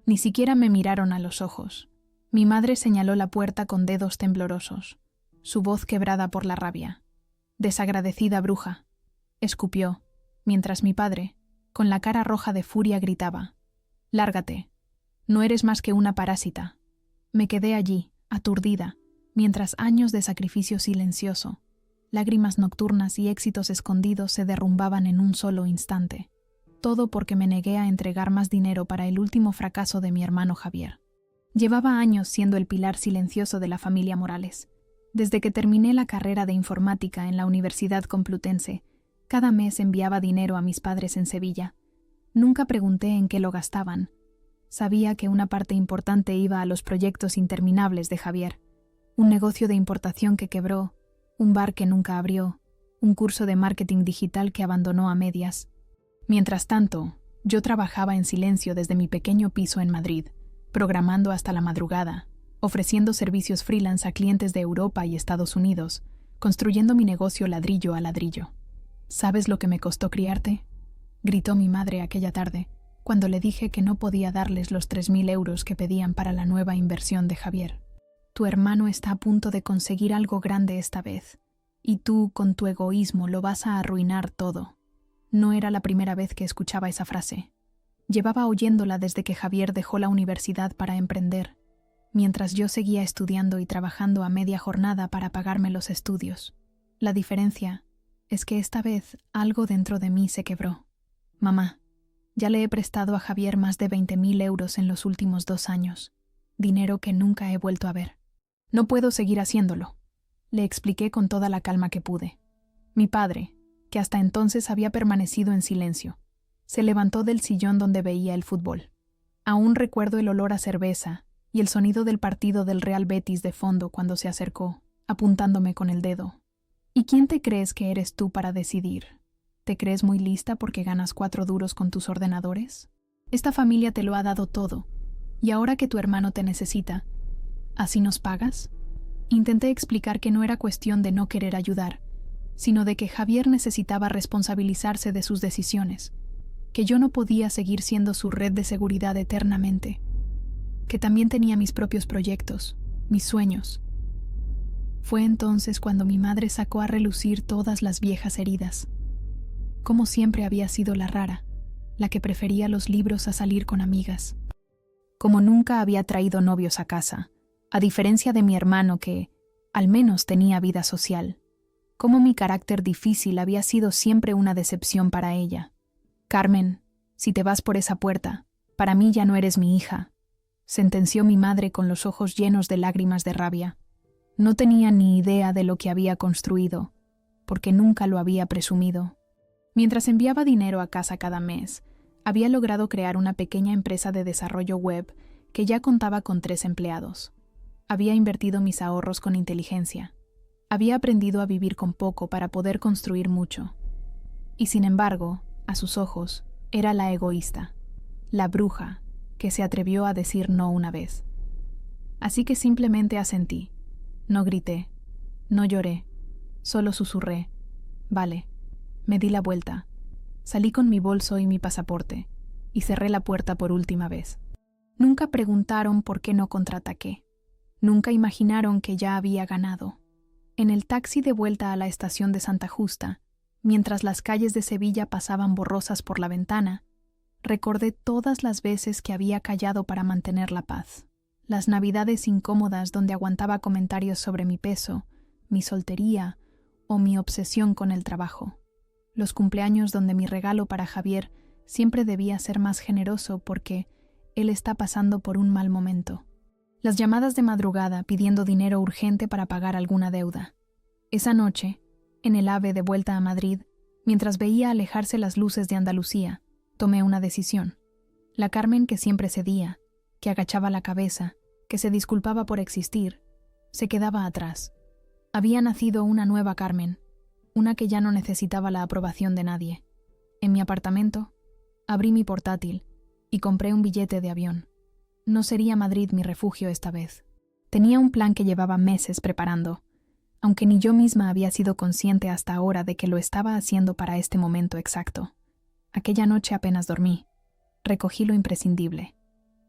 Ni siquiera me miraron a los ojos. Mi madre señaló la puerta con dedos temblorosos, su voz quebrada por la rabia. «Desagradecida bruja», escupió, mientras mi padre, con la cara roja de furia, gritaba: «Lárgate. No eres más que una parásita». Me quedé allí, aturdida, mientras años de sacrificio silencioso, lágrimas nocturnas y éxitos escondidos se derrumbaban en un solo instante. Todo porque me negué a entregar más dinero para el último fracaso de mi hermano Javier. Llevaba años siendo el pilar silencioso de la familia Morales. Desde que terminé la carrera de informática en la Universidad Complutense, cada mes enviaba dinero a mis padres en Sevilla. Nunca pregunté en qué lo gastaban. Sabía que una parte importante iba a los proyectos interminables de Javier. Un negocio de importación que quebró, un bar que nunca abrió, un curso de marketing digital que abandonó a medias. Mientras tanto, yo trabajaba en silencio desde mi pequeño piso en Madrid, programando hasta la madrugada, ofreciendo servicios freelance a clientes de Europa y Estados Unidos, construyendo mi negocio ladrillo a ladrillo. ¿Sabes lo que me costó criarte?, gritó mi madre aquella tarde, cuando le dije que no podía darles los 3.000 euros que pedían para la nueva inversión de Javier. Tu hermano está a punto de conseguir algo grande esta vez, y tú, con tu egoísmo, lo vas a arruinar todo. No era la primera vez que escuchaba esa frase. Llevaba oyéndola desde que Javier dejó la universidad para emprender, mientras yo seguía estudiando y trabajando a media jornada para pagarme los estudios. La diferencia es que esta vez algo dentro de mí se quebró. Mamá, ya le he prestado a Javier más de 20.000 euros en los últimos 2 años, dinero que nunca he vuelto a ver. No puedo seguir haciéndolo, le expliqué con toda la calma que pude. Mi padre, que hasta entonces había permanecido en silencio, se levantó del sillón donde veía el fútbol. Aún recuerdo el olor a cerveza y el sonido del partido del Real Betis de fondo cuando se acercó, apuntándome con el dedo. ¿Y quién te crees que eres tú para decidir? ¿Te crees muy lista porque ganas 4 duros con tus ordenadores? Esta familia te lo ha dado todo, y ahora que tu hermano te necesita, ¿así nos pagas? Intenté explicar que no era cuestión de no querer ayudar, sino de que Javier necesitaba responsabilizarse de sus decisiones, que yo no podía seguir siendo su red de seguridad eternamente, que también tenía mis propios proyectos, mis sueños. Fue entonces cuando mi madre sacó a relucir todas las viejas heridas. Como siempre había sido la rara, la que prefería los libros a salir con amigas. Como nunca había traído novios a casa, a diferencia de mi hermano que, al menos, tenía vida social. Como mi carácter difícil había sido siempre una decepción para ella. Carmen, si te vas por esa puerta, para mí ya no eres mi hija, sentenció mi madre con los ojos llenos de lágrimas de rabia. No tenía ni idea de lo que había construido, porque nunca lo había presumido. Mientras enviaba dinero a casa cada mes, había logrado crear una pequeña empresa de desarrollo web que ya contaba con 3 empleados. Había invertido mis ahorros con inteligencia. Había aprendido a vivir con poco para poder construir mucho. Y sin embargo, a sus ojos, era la egoísta, la bruja, que se atrevió a decir no una vez. Así que simplemente asentí. No grité, no lloré, solo susurré. Vale. Me di la vuelta. Salí con mi bolso y mi pasaporte, y cerré la puerta por última vez. Nunca preguntaron por qué no contraataqué. Nunca imaginaron que ya había ganado. En el taxi de vuelta a la estación de Santa Justa, mientras las calles de Sevilla pasaban borrosas por la ventana, recordé todas las veces que había callado para mantener la paz. Las navidades incómodas donde aguantaba comentarios sobre mi peso, mi soltería o mi obsesión con el trabajo. Los cumpleaños donde mi regalo para Javier siempre debía ser más generoso porque él está pasando por un mal momento. Las llamadas de madrugada pidiendo dinero urgente para pagar alguna deuda. Esa noche, en el AVE de vuelta a Madrid, mientras veía alejarse las luces de Andalucía, tomé una decisión. La Carmen que siempre cedía, que agachaba la cabeza, que se disculpaba por existir, se quedaba atrás. Había nacido una nueva Carmen, una que ya no necesitaba la aprobación de nadie. En mi apartamento, abrí mi portátil y compré un billete de avión. No sería Madrid mi refugio esta vez. Tenía un plan que llevaba meses preparando, aunque ni yo misma había sido consciente hasta ahora de que lo estaba haciendo para este momento exacto. Aquella noche apenas dormí. Recogí lo imprescindible.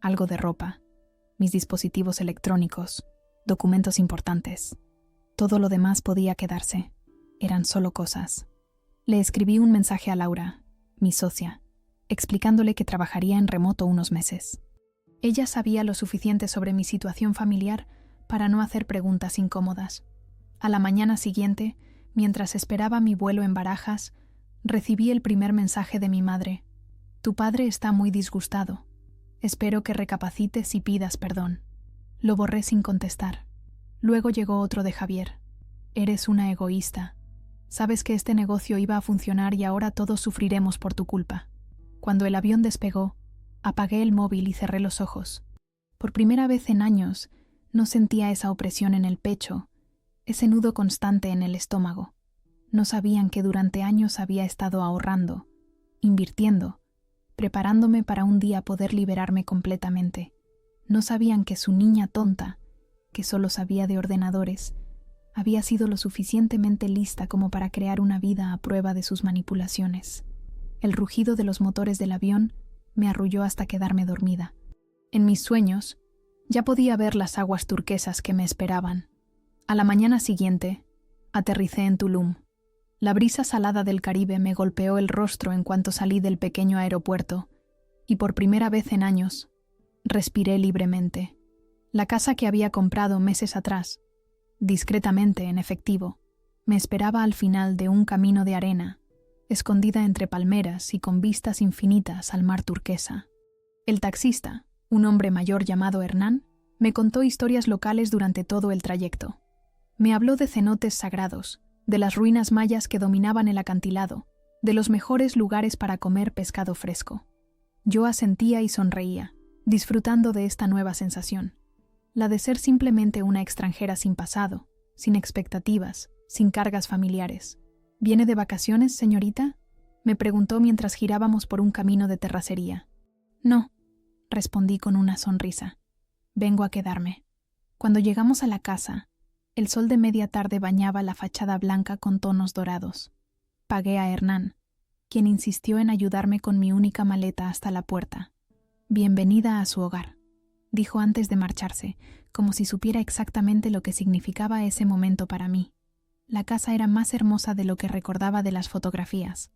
algo de ropa, mis dispositivos electrónicos, documentos importantes. Todo lo demás podía quedarse. Eran solo cosas. Le escribí un mensaje a Laura, mi socia, explicándole que trabajaría en remoto unos meses. Ella sabía lo suficiente sobre mi situación familiar para no hacer preguntas incómodas. A la mañana siguiente, mientras esperaba mi vuelo en Barajas, recibí el primer mensaje de mi madre. Tu padre está muy disgustado. Espero que recapacites y pidas perdón. Lo borré sin contestar. Luego llegó otro de Javier. Eres una egoísta. Sabes que este negocio iba a funcionar y ahora todos sufriremos por tu culpa. Cuando el avión despegó, apagué el móvil y cerré los ojos. Por primera vez en años, no sentía esa opresión en el pecho, ese nudo constante en el estómago. No sabían que durante años había estado ahorrando, invirtiendo, preparándome para un día poder liberarme completamente. No sabían que su niña tonta, que solo sabía de ordenadores, había sido lo suficientemente lista como para crear una vida a prueba de sus manipulaciones. El rugido de los motores del avión me arrulló hasta quedarme dormida. En mis sueños, ya podía ver las aguas turquesas que me esperaban. A la mañana siguiente, aterricé en Tulum. La brisa salada del Caribe me golpeó el rostro en cuanto salí del pequeño aeropuerto, y por primera vez en años, respiré libremente. La casa que había comprado meses atrás, discretamente en efectivo, me esperaba al final de un camino de arena, escondida entre palmeras y con vistas infinitas al mar turquesa. El taxista, un hombre mayor llamado Hernán, me contó historias locales durante todo el trayecto. Me habló de cenotes sagrados, de las ruinas mayas que dominaban el acantilado, de los mejores lugares para comer pescado fresco. Yo asentía y sonreía, disfrutando de esta nueva sensación, la de ser simplemente una extranjera sin pasado, sin expectativas, sin cargas familiares. ¿Viene de vacaciones, señorita?, me preguntó mientras girábamos por un camino de terracería. No, respondí con una sonrisa. Vengo a quedarme. Cuando llegamos a la casa, el sol de media tarde bañaba la fachada blanca con tonos dorados. Pagué a Hernán, quien insistió en ayudarme con mi única maleta hasta la puerta. Bienvenida a su hogar, dijo antes de marcharse, como si supiera exactamente lo que significaba ese momento para mí. La casa era más hermosa de lo que recordaba de las fotografías.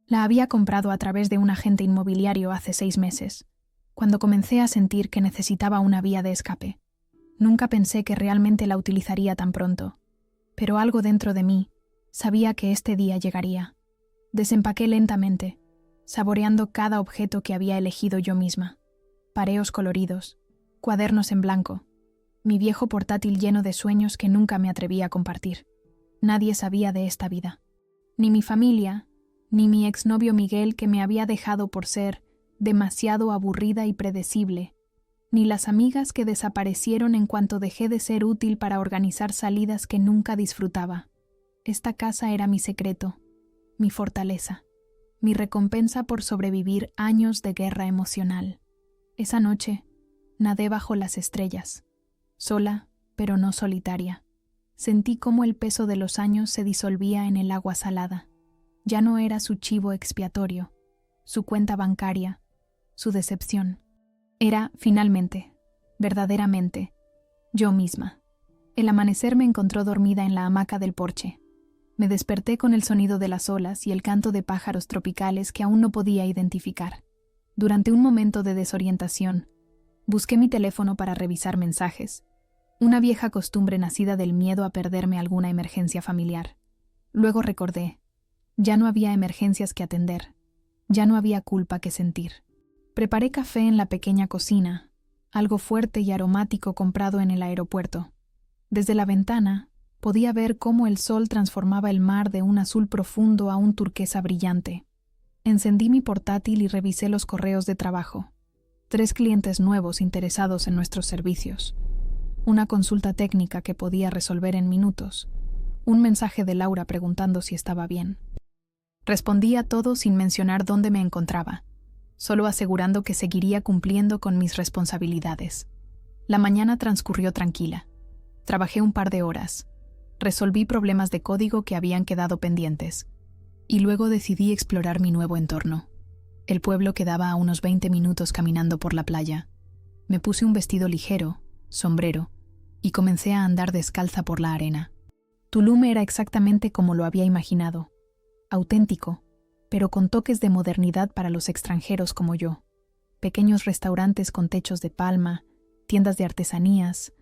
La había comprado a través de un agente inmobiliario hace 6 meses, cuando comencé a sentir que necesitaba una vía de escape. Nunca pensé que realmente la utilizaría tan pronto, pero algo dentro de mí sabía que este día llegaría. Desempaqué lentamente, saboreando cada objeto que había elegido yo misma. Pareos coloridos, cuadernos en blanco, mi viejo portátil lleno de sueños que nunca me atreví a compartir. Nadie sabía de esta vida. Ni mi familia, ni mi exnovio Miguel, que me había dejado por ser demasiado aburrida y predecible, ni las amigas que desaparecieron en cuanto dejé de ser útil para organizar salidas que nunca disfrutaba. Esta casa era mi secreto, mi fortaleza, mi recompensa por sobrevivir años de guerra emocional. Esa noche, nadé bajo las estrellas, sola, pero no solitaria. Sentí cómo el peso de los años se disolvía en el agua salada. Ya no era su chivo expiatorio, su cuenta bancaria, su decepción. Era, finalmente, verdaderamente, yo misma. El amanecer me encontró dormida en la hamaca del porche. Me desperté con el sonido de las olas y el canto de pájaros tropicales que aún no podía identificar. Durante un momento de desorientación, busqué mi teléfono para revisar mensajes, una vieja costumbre nacida del miedo a perderme alguna emergencia familiar. Luego recordé, ya no había emergencias que atender, ya no había culpa que sentir. Preparé café en la pequeña cocina, algo fuerte y aromático comprado en el aeropuerto. Desde la ventana, podía ver cómo el sol transformaba el mar de un azul profundo a un turquesa brillante. Encendí mi portátil y revisé los correos de trabajo. 3 clientes nuevos interesados en nuestros servicios. Una consulta técnica que podía resolver en minutos. Un mensaje de Laura preguntando si estaba bien. Respondí a todo sin mencionar dónde me encontraba, solo asegurando que seguiría cumpliendo con mis responsabilidades. La mañana transcurrió tranquila. Trabajé un par de horas. Resolví problemas de código que habían quedado pendientes. Y luego decidí explorar mi nuevo entorno. El pueblo quedaba a unos 20 minutos caminando por la playa. Me puse un vestido ligero, sombrero, y comencé a andar descalza por la arena. Tulum era exactamente como lo había imaginado, auténtico, pero con toques de modernidad para los extranjeros como yo. Pequeños restaurantes con techos de palma, tiendas de artesanías,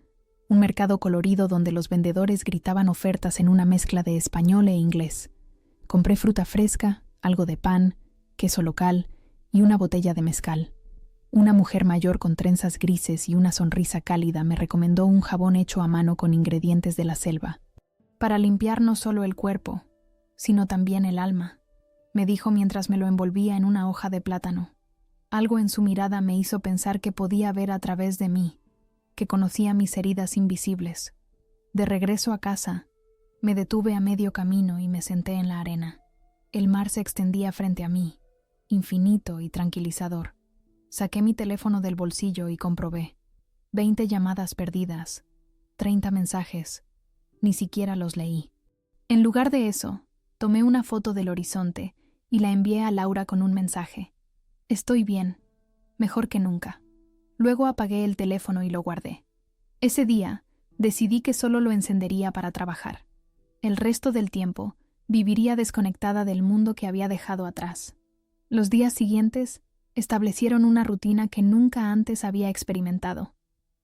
un mercado colorido donde los vendedores gritaban ofertas en una mezcla de español e inglés. Compré fruta fresca, algo de pan, queso local y una botella de mezcal. Una mujer mayor con trenzas grises y una sonrisa cálida me recomendó un jabón hecho a mano con ingredientes de la selva, para limpiar no solo el cuerpo, sino también el alma, me dijo mientras me lo envolvía en una hoja de plátano. Algo en su mirada me hizo pensar que podía ver a través de mí, que conocía mis heridas invisibles. De regreso a casa, me detuve a medio camino y me senté en la arena. El mar se extendía frente a mí, infinito y tranquilizador. Saqué mi teléfono del bolsillo y comprobé. 20 llamadas perdidas, 30 mensajes. Ni siquiera los leí. En lugar de eso, tomé una foto del horizonte y la envié a Laura con un mensaje. Estoy bien, mejor que nunca. Luego apagué el teléfono y lo guardé. Ese día, decidí que solo lo encendería para trabajar. El resto del tiempo, viviría desconectada del mundo que había dejado atrás. Los días siguientes establecieron una rutina que nunca antes había experimentado,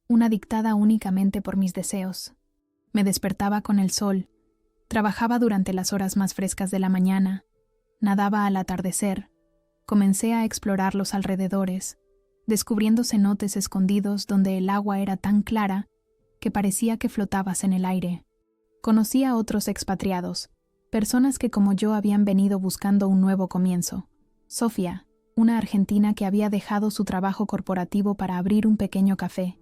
una dictada únicamente por mis deseos. Me despertaba con el sol, trabajaba durante las horas más frescas de la mañana, nadaba al atardecer, comencé a explorar los alrededores, descubriendo cenotes escondidos donde el agua era tan clara que parecía que flotabas en el aire. Conocí a otros expatriados, personas que como yo habían venido buscando un nuevo comienzo. Sofía, una argentina que había dejado su trabajo corporativo para abrir un pequeño café.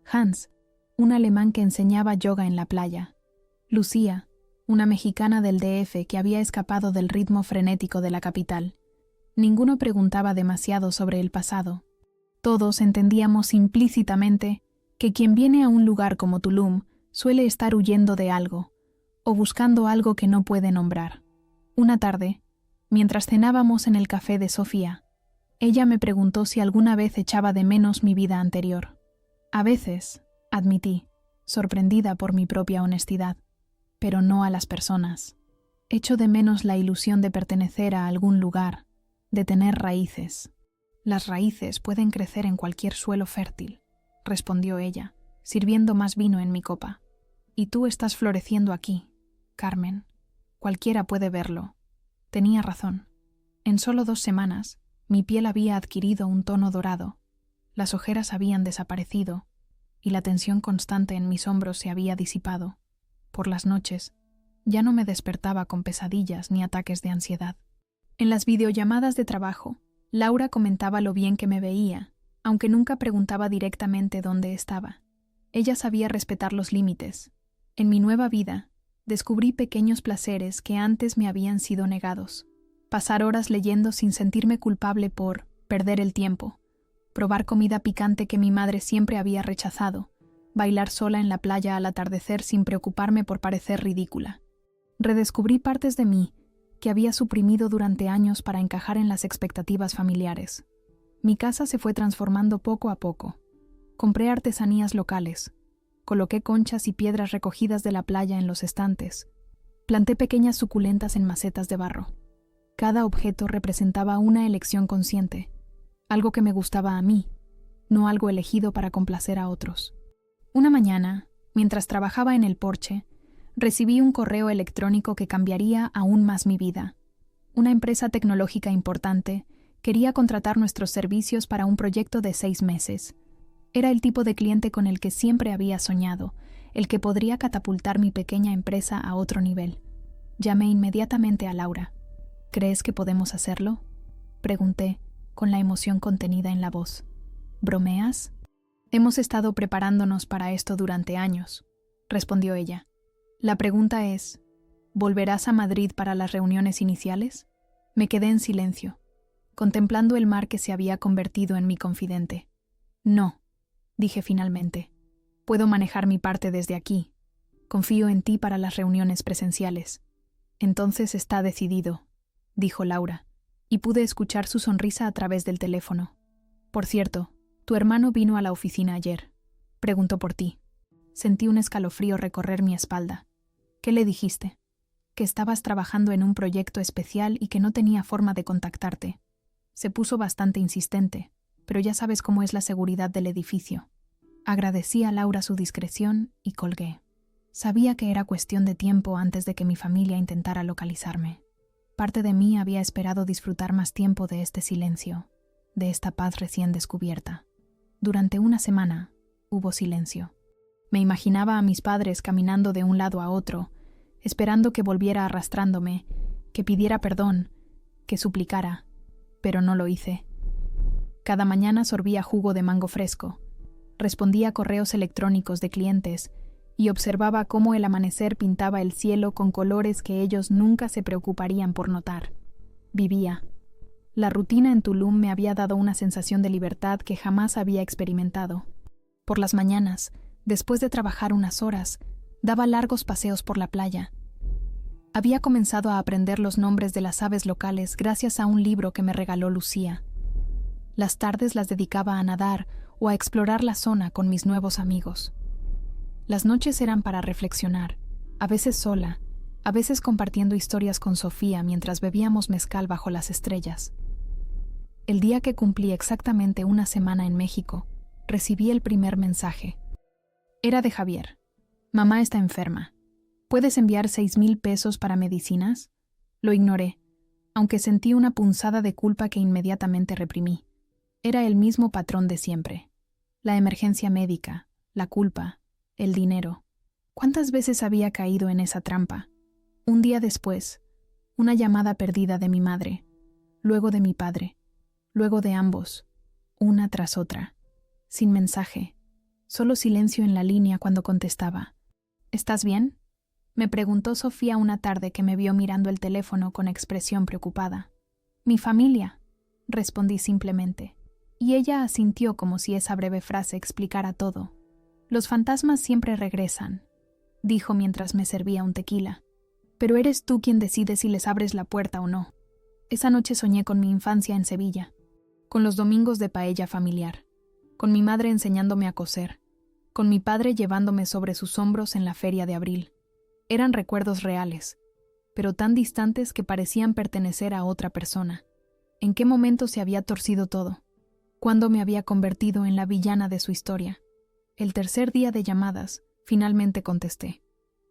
Hans, un alemán que enseñaba yoga en la playa. Lucía, una mexicana del DF que había escapado del ritmo frenético de la capital. Ninguno preguntaba demasiado sobre el pasado. Todos entendíamos implícitamente que quien viene a un lugar como Tulum suele estar huyendo de algo, o buscando algo que no puede nombrar. Una tarde, mientras cenábamos en el café de Sofía, ella me preguntó si alguna vez echaba de menos mi vida anterior. A veces, admití, sorprendida por mi propia honestidad, pero no a las personas. Echo de menos la ilusión de pertenecer a algún lugar, de tener raíces. Las raíces pueden crecer en cualquier suelo fértil, respondió ella, sirviendo más vino en mi copa. Y tú estás floreciendo aquí, Carmen. Cualquiera puede verlo. Tenía razón. En solo 2 semanas, mi piel había adquirido un tono dorado, las ojeras habían desaparecido y la tensión constante en mis hombros se había disipado. Por las noches, ya no me despertaba con pesadillas ni ataques de ansiedad. En las videollamadas de trabajo, Laura comentaba lo bien que me veía, aunque nunca preguntaba directamente dónde estaba. Ella sabía respetar los límites. En mi nueva vida, descubrí pequeños placeres que antes me habían sido negados. Pasar horas leyendo sin sentirme culpable por perder el tiempo, probar comida picante que mi madre siempre había rechazado, bailar sola en la playa al atardecer sin preocuparme por parecer ridícula. Redescubrí partes de mí que había suprimido durante años para encajar en las expectativas familiares. Mi casa se fue transformando poco a poco. Compré artesanías locales, coloqué conchas y piedras recogidas de la playa en los estantes, planté pequeñas suculentas en macetas de barro. Cada objeto representaba una elección consciente, algo que me gustaba a mí, no algo elegido para complacer a otros. Una mañana, mientras trabajaba en el porche, recibí un correo electrónico que cambiaría aún más mi vida. Una empresa tecnológica importante quería contratar nuestros servicios para un proyecto de 6 meses. Era el tipo de cliente con el que siempre había soñado, el que podría catapultar mi pequeña empresa a otro nivel. Llamé inmediatamente a Laura. ¿Crees que podemos hacerlo?, pregunté, con la emoción contenida en la voz. ¿Bromeas? Hemos estado preparándonos para esto durante años, respondió ella. La pregunta es, ¿volverás a Madrid para las reuniones iniciales? Me quedé en silencio, contemplando el mar que se había convertido en mi confidente. No, dije finalmente. Puedo manejar mi parte desde aquí. Confío en ti para las reuniones presenciales. Entonces está decidido, dijo Laura, y pude escuchar su sonrisa a través del teléfono. Por cierto, Tu hermano vino a la oficina ayer. Preguntó por ti. Sentí un escalofrío recorrer mi espalda. ¿Qué le dijiste? Que estabas trabajando en un proyecto especial y que no tenía forma de contactarte. Se puso bastante insistente, pero ya sabes cómo es la seguridad del edificio. Agradecí a Laura su discreción y colgué. Sabía que era cuestión de tiempo antes de que mi familia intentara localizarme. Parte de mí había esperado disfrutar más tiempo de este silencio, de esta paz recién descubierta. Durante una semana hubo silencio. Me imaginaba a mis padres caminando de un lado a otro, esperando que volviera arrastrándome, que pidiera perdón, que suplicara, pero no lo hice. Cada mañana sorbía jugo de mango fresco, respondía a correos electrónicos de clientes y observaba cómo el amanecer pintaba el cielo con colores que ellos nunca se preocuparían por notar. Vivía. La rutina en Tulum me había dado una sensación de libertad que jamás había experimentado. Por las mañanas, después de trabajar unas horas, daba largos paseos por la playa. Había comenzado a aprender los nombres de las aves locales gracias a un libro que me regaló Lucía. Las tardes las dedicaba a nadar o a explorar la zona con mis nuevos amigos. Las noches eran para reflexionar, a veces sola, a veces compartiendo historias con Sofía mientras bebíamos mezcal bajo las estrellas. El día que cumplí exactamente una semana en México, recibí el primer mensaje. Era de Javier. Mamá está enferma. ¿Puedes enviar 6,000 pesos para medicinas? Lo ignoré, aunque sentí una punzada de culpa que inmediatamente reprimí. Era el mismo patrón de siempre. La emergencia médica, la culpa, el dinero. ¿Cuántas veces había caído en esa trampa? Un día después, una llamada perdida de mi madre, luego de mi padre, luego de ambos, una tras otra, sin mensaje, solo silencio en la línea cuando contestaba. ¿Estás bien?, me preguntó Sofía una tarde que me vio mirando el teléfono con expresión preocupada. Mi familia, respondí simplemente, y ella asintió como si esa breve frase explicara todo. Los fantasmas siempre regresan, dijo mientras me servía un tequila, pero eres tú quien decide si les abres la puerta o no. Esa noche soñé con mi infancia en Sevilla, con los domingos de paella familiar, con mi madre enseñándome a coser, con mi padre llevándome sobre sus hombros en la feria de abril. Eran recuerdos reales, pero tan distantes que parecían pertenecer a otra persona. ¿En qué momento se había torcido todo? ¿Cuándo me había convertido en la villana de su historia? El tercer día de llamadas, finalmente contesté.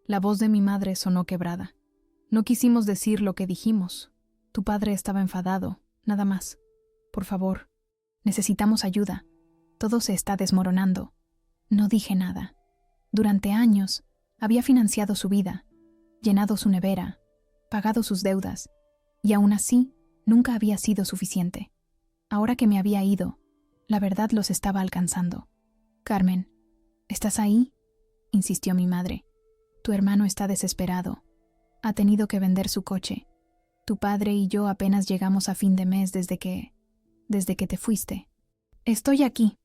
La voz de mi madre sonó quebrada. No quisimos decir lo que dijimos. Tu padre estaba enfadado, nada más. Por favor, necesitamos ayuda. Todo se está desmoronando. No dije nada. Durante años, había financiado su vida, llenado su nevera, pagado sus deudas, y aún así, nunca había sido suficiente. Ahora que me había ido, la verdad los estaba alcanzando. Carmen, ¿estás ahí?, insistió mi madre. Tu hermano está desesperado. Ha tenido que vender su coche. Tu padre y yo apenas llegamos a fin de mes desde que te fuiste. Estoy aquí,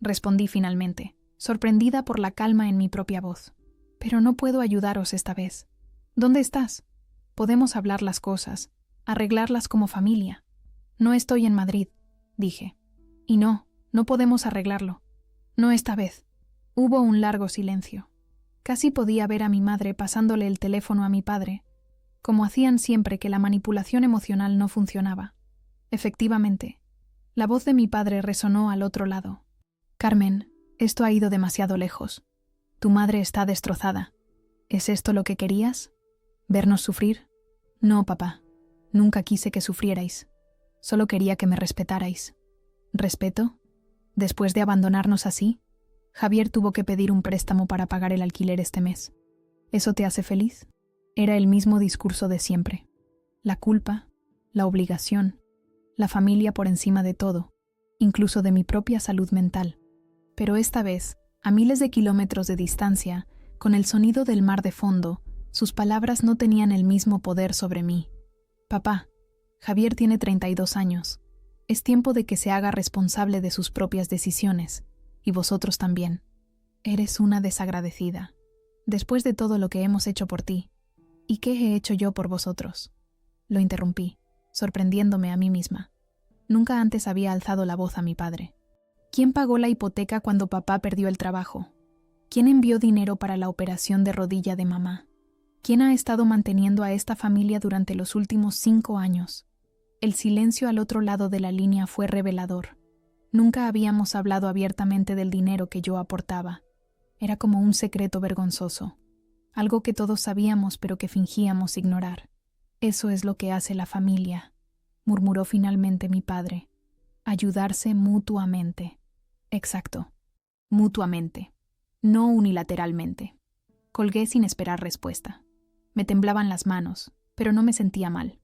respondí finalmente, sorprendida por la calma en mi propia voz. Pero no puedo ayudaros esta vez. ¿Dónde estás? Podemos hablar las cosas, arreglarlas como familia. No estoy en Madrid, dije. Y no podemos arreglarlo. No esta vez. Hubo un largo silencio. Casi podía ver a mi madre pasándole el teléfono a mi padre, como hacían siempre que la manipulación emocional no funcionaba. Efectivamente, la voz de mi padre resonó al otro lado. Carmen, esto ha ido demasiado lejos. Tu madre está destrozada. ¿Es esto lo que querías? ¿Vernos sufrir? No, papá. Nunca quise que sufrierais. Solo quería que me respetarais. ¿Respeto? Después de abandonarnos así, Javier tuvo que pedir un préstamo para pagar el alquiler este mes. ¿Eso te hace feliz? Era el mismo discurso de siempre. La culpa, la obligación, la familia por encima de todo, incluso de mi propia salud mental. Pero esta vez, a miles de kilómetros de distancia, con el sonido del mar de fondo, sus palabras no tenían el mismo poder sobre mí. Papá, Javier tiene 32 años. Es tiempo de que se haga responsable de sus propias decisiones, y vosotros también. Eres una desagradecida. Después de todo lo que hemos hecho por ti, ¿y qué he hecho yo por vosotros? Lo interrumpí, sorprendiéndome a mí misma. Nunca antes había alzado la voz a mi padre. ¿Quién pagó la hipoteca cuando papá perdió el trabajo? ¿Quién envió dinero para la operación de rodilla de mamá? ¿Quién ha estado manteniendo a esta familia durante los últimos 5 años? El silencio al otro lado de la línea fue revelador. Nunca habíamos hablado abiertamente del dinero que yo aportaba. Era como un secreto vergonzoso, algo que todos sabíamos pero que fingíamos ignorar. Eso es lo que hace la familia, murmuró finalmente mi padre. Ayudarse mutuamente. Exacto, mutuamente, no unilateralmente. Colgué sin esperar respuesta. Me temblaban las manos, pero no me sentía mal.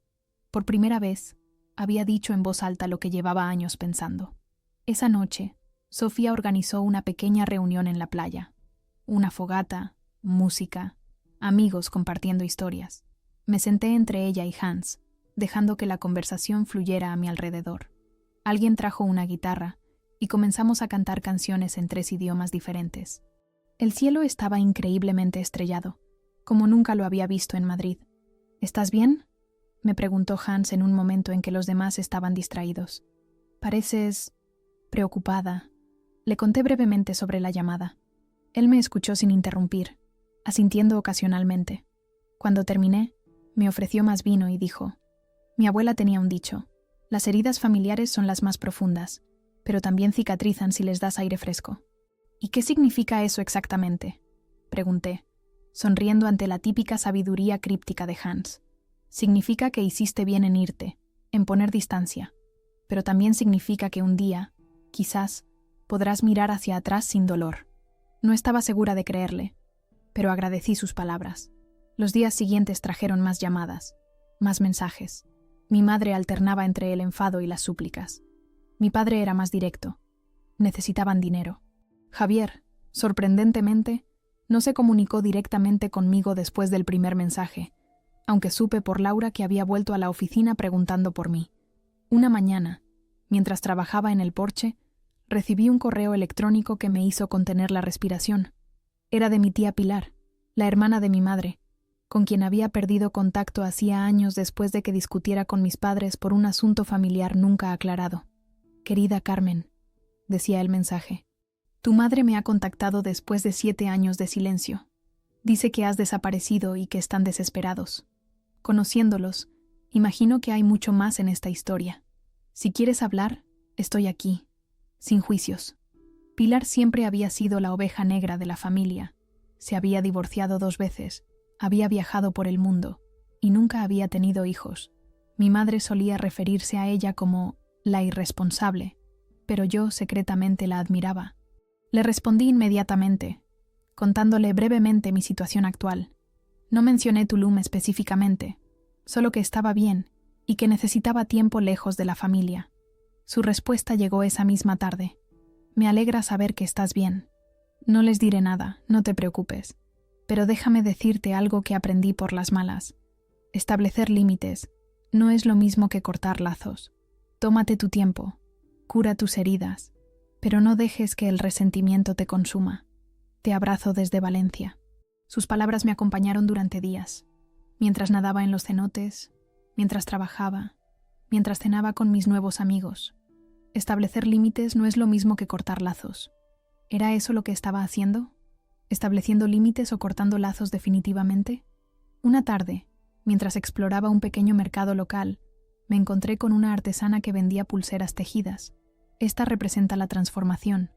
Por primera vez, había dicho en voz alta lo que llevaba años pensando. Esa noche, Sofía organizó una pequeña reunión en la playa. Una fogata, música, amigos compartiendo historias. Me senté entre ella y Hans, dejando que la conversación fluyera a mi alrededor. Alguien trajo una guitarra y comenzamos a cantar canciones en 3 idiomas diferentes. El cielo estaba increíblemente estrellado, como nunca lo había visto en Madrid. ¿Estás bien?, me preguntó Hans en un momento en que los demás estaban distraídos. Pareces preocupada. Le conté brevemente sobre la llamada. Él me escuchó sin interrumpir, asintiendo ocasionalmente. Cuando terminé, me ofreció más vino y dijo: mi abuela tenía un dicho: las heridas familiares son las más profundas, pero también cicatrizan si les das aire fresco. ¿Y qué significa eso exactamente?, pregunté, sonriendo ante la típica sabiduría críptica de Hans. Significa que hiciste bien en irte, en poner distancia, pero también significa que un día, quizás, podrás mirar hacia atrás sin dolor. No estaba segura de creerle, pero agradecí sus palabras. Los días siguientes trajeron más llamadas, más mensajes. Mi madre alternaba entre el enfado y las súplicas. Mi padre era más directo. Necesitaban dinero. Javier, sorprendentemente, no se comunicó directamente conmigo después del primer mensaje, aunque supe por Laura que había vuelto a la oficina preguntando por mí. Una mañana, mientras trabajaba en el porche, recibí un correo electrónico que me hizo contener la respiración. Era de mi tía Pilar, la hermana de mi madre, con quien había perdido contacto hacía años después de que discutiera con mis padres por un asunto familiar nunca aclarado. Querida Carmen, decía el mensaje, tu madre me ha contactado después de 7 años de silencio. Dice que has desaparecido y que están desesperados. Conociéndolos, imagino que hay mucho más en esta historia. Si quieres hablar, estoy aquí, sin juicios. Pilar siempre había sido la oveja negra de la familia. Se había divorciado 2 veces, había viajado por el mundo y nunca había tenido hijos. Mi madre solía referirse a ella como la irresponsable, pero yo secretamente la admiraba. Le respondí inmediatamente, contándole brevemente mi situación actual. No mencioné Tulum específicamente, solo que estaba bien y que necesitaba tiempo lejos de la familia. Su respuesta llegó esa misma tarde. Me alegra saber que estás bien. No les diré nada, no te preocupes. Pero déjame decirte algo que aprendí por las malas. Establecer límites no es lo mismo que cortar lazos. Tómate tu tiempo, cura tus heridas, pero no dejes que el resentimiento te consuma. Te abrazo desde Valencia. Sus palabras me acompañaron durante días, mientras nadaba en los cenotes, mientras trabajaba, mientras cenaba con mis nuevos amigos. Establecer límites no es lo mismo que cortar lazos. ¿Era eso lo que estaba haciendo? ¿Estableciendo límites o cortando lazos definitivamente? Una tarde, mientras exploraba un pequeño mercado local, me encontré con una artesana que vendía pulseras tejidas. Esta representa la transformación,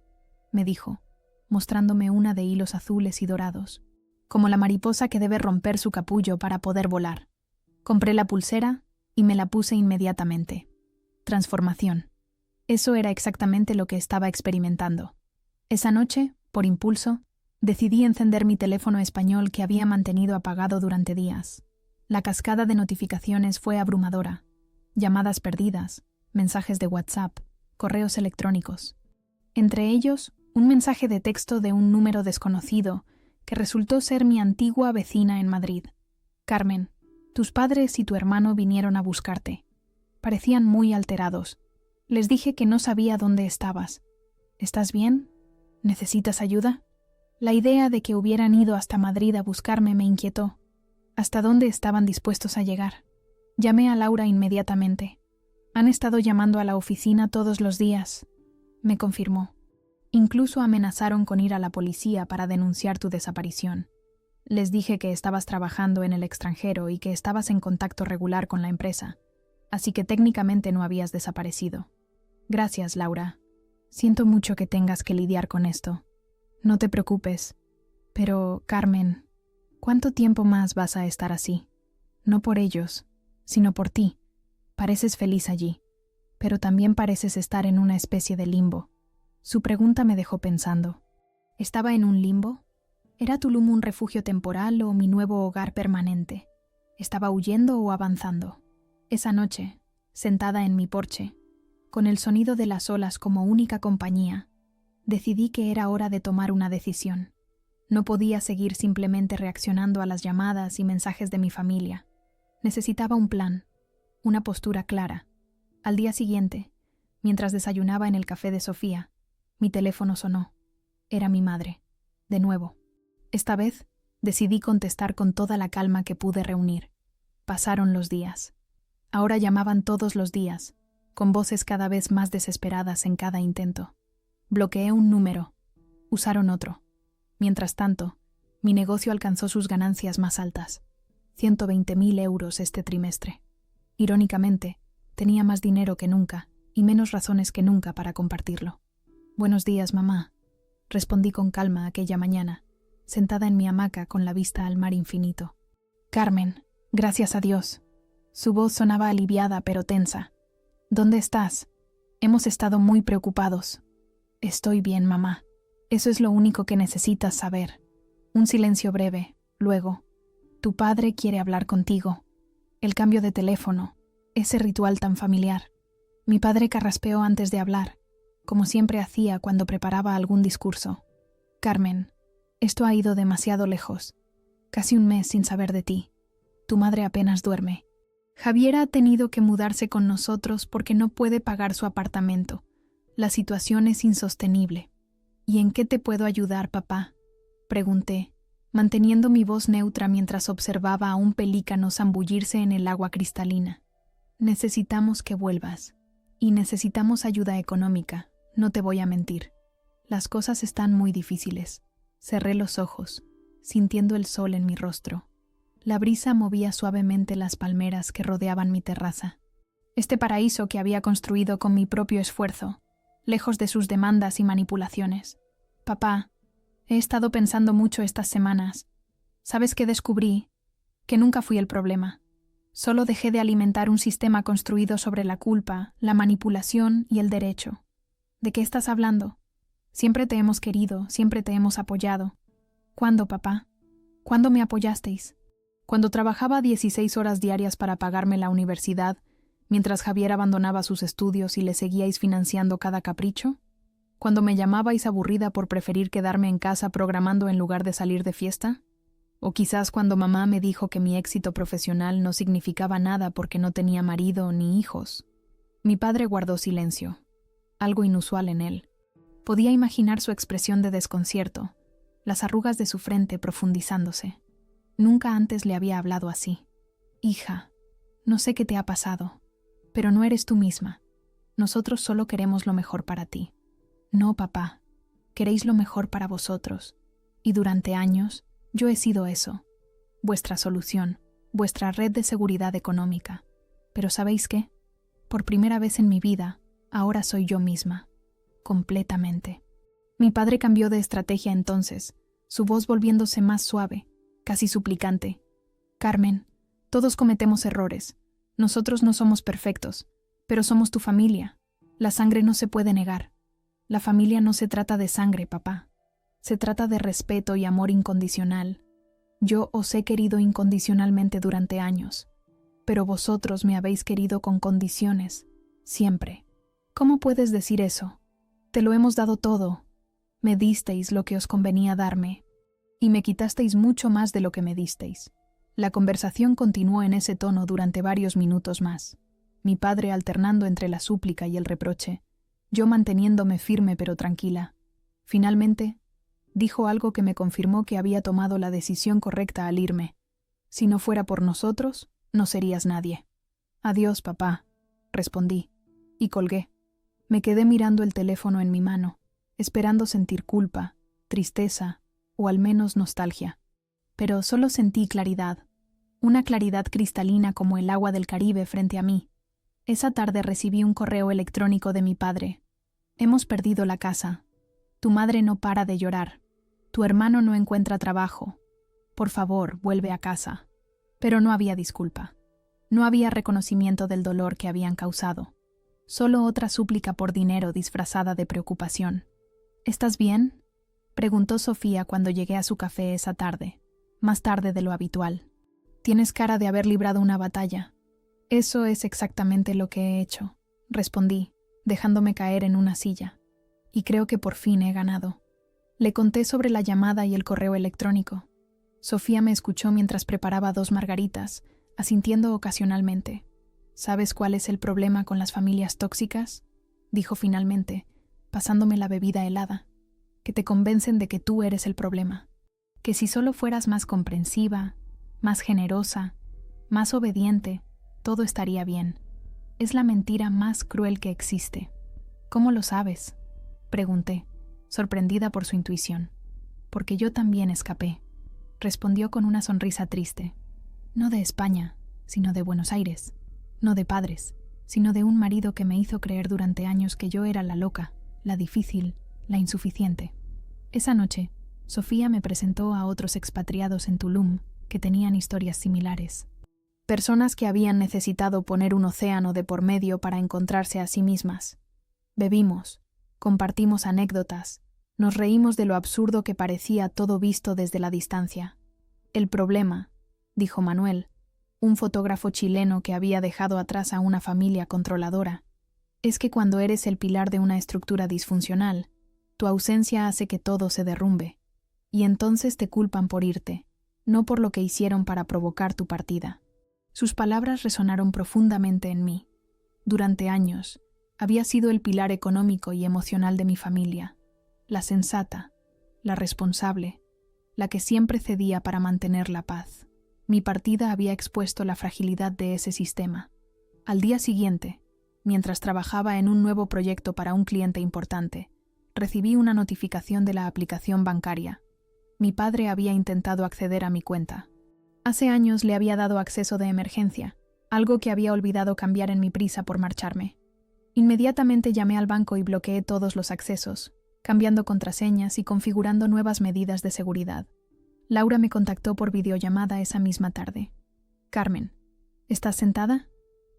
me dijo, mostrándome una de hilos azules y dorados, como la mariposa que debe romper su capullo para poder volar. Compré la pulsera y me la puse inmediatamente. Transformación. Eso era exactamente lo que estaba experimentando. Esa noche, por impulso, decidí encender mi teléfono español que había mantenido apagado durante días. La cascada de notificaciones fue abrumadora. Llamadas perdidas, mensajes de WhatsApp, correos electrónicos. Entre ellos, un mensaje de texto de un número desconocido que resultó ser mi antigua vecina en Madrid. Carmen, tus padres y tu hermano vinieron a buscarte. Parecían muy alterados. Les dije que no sabía dónde estabas. ¿Estás bien? ¿Necesitas ayuda? La idea de que hubieran ido hasta Madrid a buscarme me inquietó. ¿Hasta dónde estaban dispuestos a llegar? Llamé a Laura inmediatamente. Han estado llamando a la oficina todos los días, me confirmó. Incluso amenazaron con ir a la policía para denunciar tu desaparición. Les dije que estabas trabajando en el extranjero y que estabas en contacto regular con la empresa, así que técnicamente no habías desaparecido. Gracias, Laura. Siento mucho que tengas que lidiar con esto. No te preocupes. Pero, Carmen, ¿cuánto tiempo más vas a estar así? No por ellos, sino por ti. Pareces feliz allí, pero también pareces estar en una especie de limbo. Su pregunta me dejó pensando. ¿Estaba en un limbo? ¿Era Tulum un refugio temporal o mi nuevo hogar permanente? ¿Estaba huyendo o avanzando? Esa noche, sentada en mi porche, con el sonido de las olas como única compañía, decidí que era hora de tomar una decisión. No podía seguir simplemente reaccionando a las llamadas y mensajes de mi familia. Necesitaba un plan, una postura clara. Al día siguiente, mientras desayunaba en el café de Sofía, mi teléfono sonó. Era mi madre. De nuevo. Esta vez, decidí contestar con toda la calma que pude reunir. Pasaron los días. Ahora llamaban todos los días, con voces cada vez más desesperadas en cada intento. Bloqueé un número. Usaron otro. Mientras tanto, mi negocio alcanzó sus ganancias más altas. 120.000 euros este trimestre. Irónicamente, tenía más dinero que nunca y menos razones que nunca para compartirlo. «Buenos días, mamá», respondí con calma aquella mañana, sentada en mi hamaca con la vista al mar infinito. «Carmen, gracias a Dios». Su voz sonaba aliviada pero tensa. «¿Dónde estás? Hemos estado muy preocupados». «Estoy bien, mamá. Eso es lo único que necesitas saber». Un silencio breve, luego. «Tu padre quiere hablar contigo». El cambio de teléfono, ese ritual tan familiar. Mi padre carraspeó antes de hablar, como siempre hacía cuando preparaba algún discurso. «Carmen, esto ha ido demasiado lejos. Casi un mes sin saber de ti. Tu madre apenas duerme. Javiera ha tenido que mudarse con nosotros porque no puede pagar su apartamento. La situación es insostenible». «¿Y en qué te puedo ayudar, papá?», pregunté, manteniendo mi voz neutra mientras observaba a un pelícano zambullirse en el agua cristalina. «Necesitamos que vuelvas. Y necesitamos ayuda económica, no te voy a mentir. Las cosas están muy difíciles». Cerré los ojos, sintiendo el sol en mi rostro. La brisa movía suavemente las palmeras que rodeaban mi terraza. Este paraíso que había construido con mi propio esfuerzo, lejos de sus demandas y manipulaciones. «Papá, he estado pensando mucho estas semanas. ¿Sabes qué descubrí? Que nunca fui el problema. Solo dejé de alimentar un sistema construido sobre la culpa, la manipulación y el derecho». «¿De qué estás hablando? Siempre te hemos querido, siempre te hemos apoyado». «¿Cuándo, papá? ¿Cuándo me apoyasteis? Cuando trabajaba 16 horas diarias para pagarme la universidad, mientras Javier abandonaba sus estudios y le seguíais financiando cada capricho. Cuando me llamabais aburrida por preferir quedarme en casa programando en lugar de salir de fiesta. O quizás cuando mamá me dijo que mi éxito profesional no significaba nada porque no tenía marido ni hijos». Mi padre guardó silencio, algo inusual en él. Podía imaginar su expresión de desconcierto, las arrugas de su frente profundizándose. Nunca antes le había hablado así. «Hija, no sé qué te ha pasado, pero no eres tú misma. Nosotros solo queremos lo mejor para ti». «No, papá, queréis lo mejor para vosotros. Y durante años, yo he sido eso. Vuestra solución, vuestra red de seguridad económica. Pero ¿sabéis qué? Por primera vez en mi vida, ahora soy yo misma. Completamente». Mi padre cambió de estrategia entonces, su voz volviéndose más suave, casi suplicante. «Carmen, todos cometemos errores. Nosotros no somos perfectos, pero somos tu familia. La sangre no se puede negar. La familia no se trata de sangre, papá. Se trata de respeto y amor incondicional. Yo os he querido incondicionalmente durante años, pero vosotros me habéis querido con condiciones, siempre. ¿Cómo puedes decir eso? Te lo hemos dado todo. Me disteis lo que os convenía darme, y me quitasteis mucho más de lo que me disteis». La conversación continuó en ese tono durante varios minutos más, mi padre alternando entre la súplica y el reproche, yo manteniéndome firme pero tranquila. Finalmente, dijo algo que me confirmó que había tomado la decisión correcta al irme. «Si no fuera por nosotros, no serías nadie». «Adiós, papá», respondí, y colgué. Me quedé mirando el teléfono en mi mano, esperando sentir culpa, tristeza o al menos nostalgia. Pero solo sentí claridad, una claridad cristalina como el agua del Caribe frente a mí. Esa tarde recibí un correo electrónico de mi padre. Hemos perdido la casa. Tu madre no para de llorar. Tu hermano no encuentra trabajo. Por favor, vuelve a casa. Pero no había disculpa. No había reconocimiento del dolor que habían causado. Solo otra súplica por dinero disfrazada de preocupación. ¿Estás bien?, preguntó Sofía cuando llegué a su café esa tarde, más tarde de lo habitual. Tienes cara de haber librado una batalla. Eso es exactamente lo que he hecho, respondí, dejándome caer en una silla. Y creo que por fin he ganado. Le conté sobre la llamada y el correo electrónico. Sofía me escuchó mientras preparaba 2 margaritas, asintiendo ocasionalmente. ¿Sabes cuál es el problema con las familias tóxicas?, dijo finalmente, pasándome la bebida helada. Que te convencen de que tú eres el problema. Que si solo fueras más comprensiva, más generosa, más obediente, todo estaría bien. Es la mentira más cruel que existe. ¿Cómo lo sabes?, pregunté, sorprendida por su intuición. Porque yo también escapé, respondió con una sonrisa triste. No de España, sino de Buenos Aires. No de padres, sino de un marido que me hizo creer durante años que yo era la loca, la difícil, la insuficiente. Esa noche, Sofía me presentó a otros expatriados en Tulum que tenían historias similares. Personas que habían necesitado poner un océano de por medio para encontrarse a sí mismas. Bebimos, compartimos anécdotas, nos reímos de lo absurdo que parecía todo visto desde la distancia. El problema, dijo Manuel, un fotógrafo chileno que había dejado atrás a una familia controladora, es que cuando eres el pilar de una estructura disfuncional, tu ausencia hace que todo se derrumbe, y entonces te culpan por irte, no por lo que hicieron para provocar tu partida. Sus palabras resonaron profundamente en mí. Durante años, había sido el pilar económico y emocional de mi familia, la sensata, la responsable, la que siempre cedía para mantener la paz. Mi partida había expuesto la fragilidad de ese sistema. Al día siguiente, mientras trabajaba en un nuevo proyecto para un cliente importante, recibí una notificación de la aplicación bancaria. Mi padre había intentado acceder a mi cuenta. Hace años le había dado acceso de emergencia, algo que había olvidado cambiar en mi prisa por marcharme. Inmediatamente llamé al banco y bloqueé todos los accesos, cambiando contraseñas y configurando nuevas medidas de seguridad. Laura me contactó por videollamada esa misma tarde. Carmen, ¿estás sentada?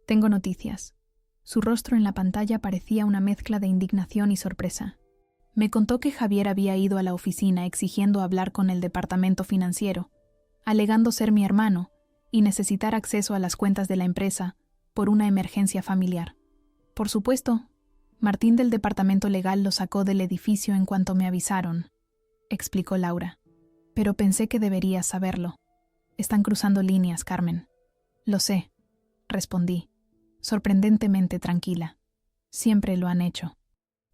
Tengo noticias. Su rostro en la pantalla parecía una mezcla de indignación y sorpresa. Me contó que Javier había ido a la oficina exigiendo hablar con el departamento financiero, alegando ser mi hermano y necesitar acceso a las cuentas de la empresa por una emergencia familiar. Por supuesto, Martín del departamento legal lo sacó del edificio en cuanto me avisaron, explicó Laura. Pero pensé que deberías saberlo. Están cruzando líneas, Carmen. Lo sé, respondí, sorprendentemente tranquila. Siempre lo han hecho.